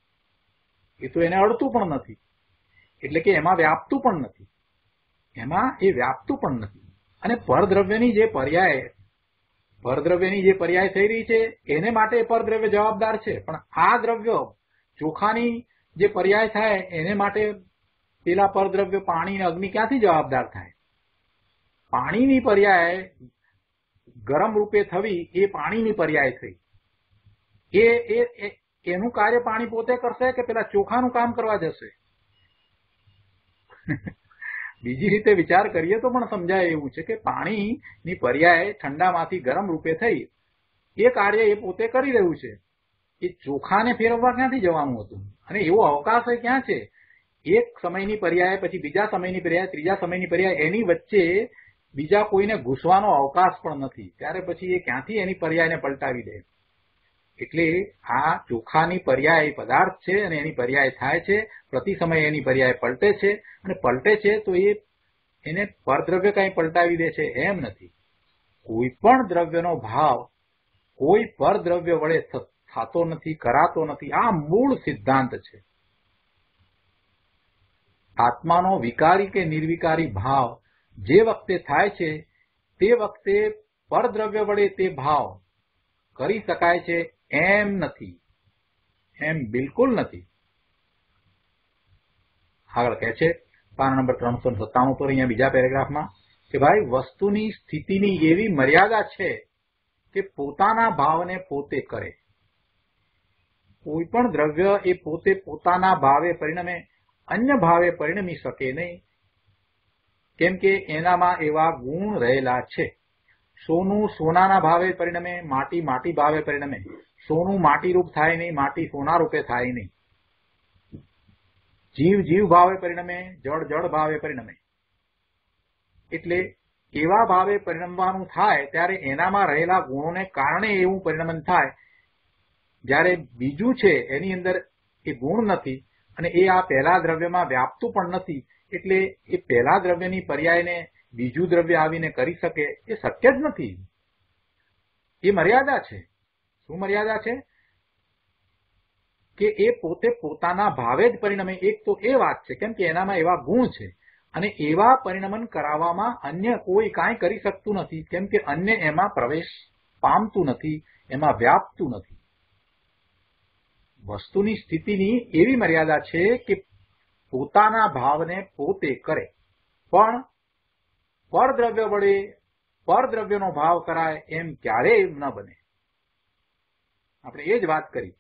એ તો એને અડતું પણ નથી, એટલે કે એમાં વ્યાપતું પણ નથી, એમાં એ વ્યાપતું પણ નથી. અને પરદ્રવ્યની જે પર્યાય થઈ રહી છે એને માટે પરદ્રવ્ય જવાબદાર છે. પણ આ દ્રવ્ય ચોખાની જે પર્યાય થાય એને માટે પેલા પરદ્રવ્ય પાણી અને અગ્નિ ક્યાંથી જવાબદાર થાય? પાણીની પર્યાય ગરમ રૂપે થવી એ પાણીની પર્યાય થઈ. એનું કાર્ય પાણી પોતે કરશે કે પેલા ચોખાનું કામ કરવા જશે? બીજી રીતે વિચાર કરીએ તો પણ સમજાય એવું છે કે પાણીની પર્યાય ઠંડામાંથી ગરમ રૂપે થઈ, એ કાર્ય એ પોતે કરી રહ્યું છે. એ ચોખાને ફેરવવા ક્યાંથી જવાનું હતું? અને એવો અવકાશ ક્યાં છે? એક સમયની પર્યાય, પછી બીજા સમયની પર્યાય, ત્રીજા સમયની પર્યાય, એની વચ્ચે બીજા કોઈને ઘૂસવાનો અવકાશ પણ નથી. ત્યારે પછી એ ક્યાંથી એની પર્યાયને પલટાવી દે? એટલે આ ચોખાની પર્યાય પદાર્થ છે, અને એની પર્યાય થાય છે. પ્રતિ સમય એની પર્યાય પલટે છે, અને પલટે છે તો એને પરદ્રવ્ય કઈ પલટાવી દે છે એમ નથી. કોઈ પણ દ્રવ્યનો ભાવ કોઈ પરદ્રવ્ય વડે થતો નથી, કરાતો નથી. આ મૂળ સિદ્ધાંત છે. આત્માનો વિકારી કે નિર્વિકારી ભાવ જે વખતે થાય છે તે વખતે પરદ્રવ્ય વડે તે ભાવ કરી શકાય છે એમ નથી, એમ બિલકુલ નથી. આગળ કહે છે પાના નંબર 357 પર, અહીંયા બીજા પેરેગ્રાફમાં, કે ભાઈ વસ્તુની સ્થિતિની એવી મર્યાદા છે કે પોતાના ભાવને પોતે કરે. કોઈ પણ દ્રવ્ય એ પોતે પોતાના ભાવે પરિણમે અન્ય ભાવે પરિણમી શકે નહીં, કેમ કે એનામાં એવા ગુણ રહેલા છે. સોનું સોનાના ભાવે પરિણમે, માટી માટી ભાવે પરિણમે. સોનું માટી રૂપ થાય નહીં, માટી સોના રૂપે થાય નહીં. જીવ જીવ ભાવે પરિણમે, જળ જળ ભાવે પરિણમે. એટલે એવા ભાવે પરિણમવાનું થાય ત્યારે એનામાં રહેલા ગુણોને કારણે એવું પરિણમન થાય. જ્યારે બીજું છે એની અંદર એ ગુણ નથી, અને એ આ પહેલા દ્રવ્યમાં વ્યાપતું પણ નથી, એટલે એ પહેલા દ્રવ્યની પર્યાયને બીજું દ્રવ્ય આવીને કરી શકે એ શક્ય જ નથી. એ મર્યાદા છે. શું મર્યાદા છે? કે એ પોતે પોતાના ભાવે જ પરિણમે. એક તો એ વાત છે, કેમ કે એનામાં એવા ગુણ છે, અને એવા પરિણમન કરાવવામાં અન્ય કોઈ કાંઈ કરી શકતું નથી, કેમ કે અન્ય એમાં પ્રવેશ પામતું નથી, એમાં વ્યાપતું નથી. વસ્તુની સ્થિતિની એવી મર્યાદા છે કે પોતાના ભાવને પોતે કરે, પણ પરદ્રવ્ય વડે પરદ્રવ્યનો ભાવ કરાય એમ ક્યારેય ન બને. આપણે એ જ વાત કરી.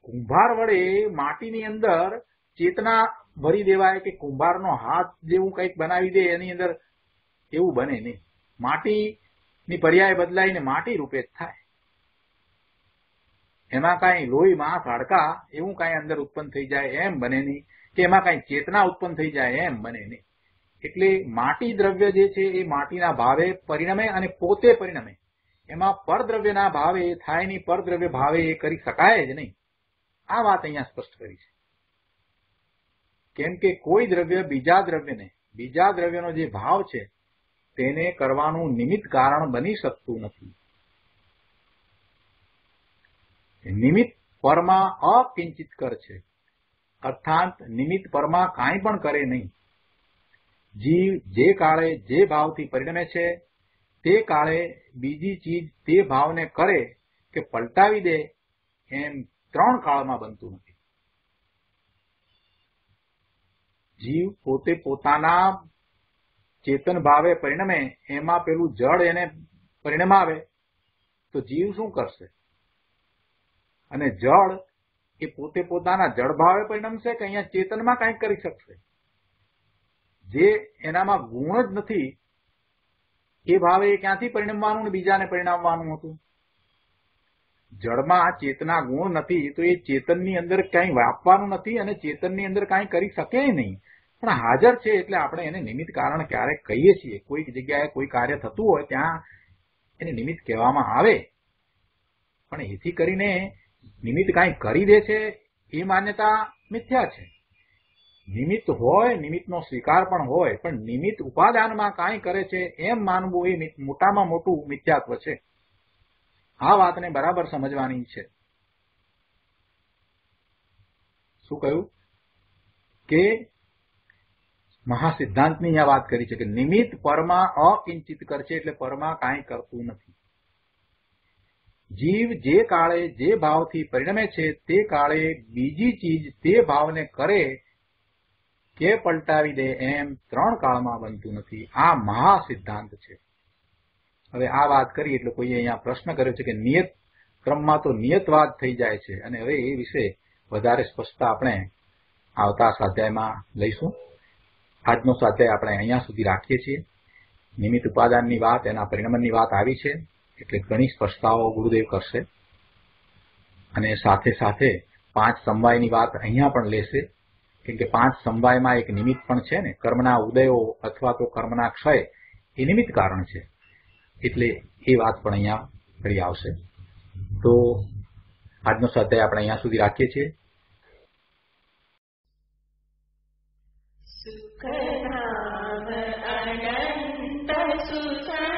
કુંભાર વડે માટીની અંદર ચેતના ભરી દેવાય કે કુંભારનો હાથ જેવું કંઈક બનાવી દે, એની અંદર એવું બને નહીં. માટીની પર્યાય બદલાઈને માટી રૂપે જ થાય. એમાં કાંઈ લોહી માંસ હાડકા એવું કાંઈ અંદર ઉત્પન્ન થઈ જાય એમ બને નહીં, કે એમાં કાંઈ ચેતના ઉત્પન્ન થઈ જાય એમ બને નહીં. એટલે માટી દ્રવ્ય જે છે એ માટીના ભાવે પરિણમે અને પોતે પરિણમે. એમાં પરદ્રવ્યના ભાવે એ થાય નહીં, પરદ્રવ્ય ભાવે એ કરી શકાય જ નહીં. આ વાત અહીંયા સ્પષ્ટ કરી છે. કેમ કે કોઈ દ્રવ્ય બીજા દ્રવ્યનો જે ભાવ છે તેને કરવાનું નિમિત્ત કારણ બની શકતું નથી. નિમિત્ત પરમાં અકિંચિત કર છે, અર્થાત નિમિત્ત પરમાં કાંઈ પણ કરે નહીં. જીવ જે કાળે જે ભાવથી પરિણમે છે તે કાળે બીજી ચીજ તે ભાવને કરે કે પલટાવી દે એમ 3 કાળમાં બનતું નથી. જીવ પોતે પોતાના ચેતન ભાવે પરિણમે, એમાં પેલું જળ એને પરિણમાવે તો જીવ શું કરશે? અને જળ એ પોતે પોતાના જળ ભાવે પરિણમશે કે અહીંયા ચેતનમાં કંઈક કરી શકશે? જે એનામાં ગુણ જ નથી એ ભાવે એ ક્યાંથી પરિણમવાનું ને બીજાને પરિણામવાનું હતું? જળમાં ચેતના ગુણ નથી તો એ ચેતનની અંદર કંઈ વ્યાપવાનું નથી અને ચેતનની અંદર કાંઈ કરી શકે નહીં, પણ હાજર છે એટલે આપણે એને નિમિત્ત કારણ ક્યારેક કહીએ છીએ. કોઈક જગ્યાએ કોઈ કાર્ય થતું હોય ત્યાં એને નિમિત્ત કહેવામાં આવે, પણ એથી કરીને નિમિત્ત કાંઈ કરી દે છે એ માન્યતા મિથ્યા છે. નિમિત્ત હોય, નિમિત્તનો સ્વીકાર પણ હોય, પણ નિમિત્ત ઉપાદાનમાં કાંઈ કરે છે એમ માનવું એ મોટામાં મોટું મિથ્યાત્વ છે. આ વાતને બરાબર સમજવાની છે. શું કહ્યું કે મહાસિદ્ધાંતની આ વાત કરી છે કે નિમિત્ત પરમાં અકિંચિત કરશે, એટલે પરમાં કાંઈ કરતું નથી. જીવ જે કાળે જે ભાવથી પરિણમે છે તે કાળે બીજી ચીજ તે ભાવને કરે કે પલટાવી દે એમ 3 કાળમાં બનતું નથી. આ મહાસિદ્ધાંત છે. હવે આ વાત કરી એટલે કોઈ અહીંયા પ્રશ્ન કર્યો છે કે નિયત ક્રમમાં તો નિયતવાદ થઈ જાય છે, અને હવે એ વિશે વધારે સ્પષ્ટતા આપણે આવતા સ્વાધ્યાયમાં લઈશું. આજનો સ્વાધ્યાય આપણે અહીંયા સુધી રાખીએ છીએ. નિમિત્ત ઉપાદાનની વાત, એના પરિણમનની વાત આવી છે એટલે ઘણી સ્પષ્ટતાઓ ગુરુદેવ કરશે, અને સાથે સાથે 5 સમવાયની વાત અહીંયા પણ લેશે. કેમ કે 5 સમવાયમાં એક નિમિત્ત પણ છે ને, કર્મના ઉદયો અથવા તો કર્મના ક્ષય એ નિમિત્ત કારણ છે, એટલે એ વાત પણ અહીંયા ફરી આવશે. તો આજનો સ્વાધ્યાય આપણે અહીંયા સુધી રાખીએ છીએ. સુખધામ અનંત સુખ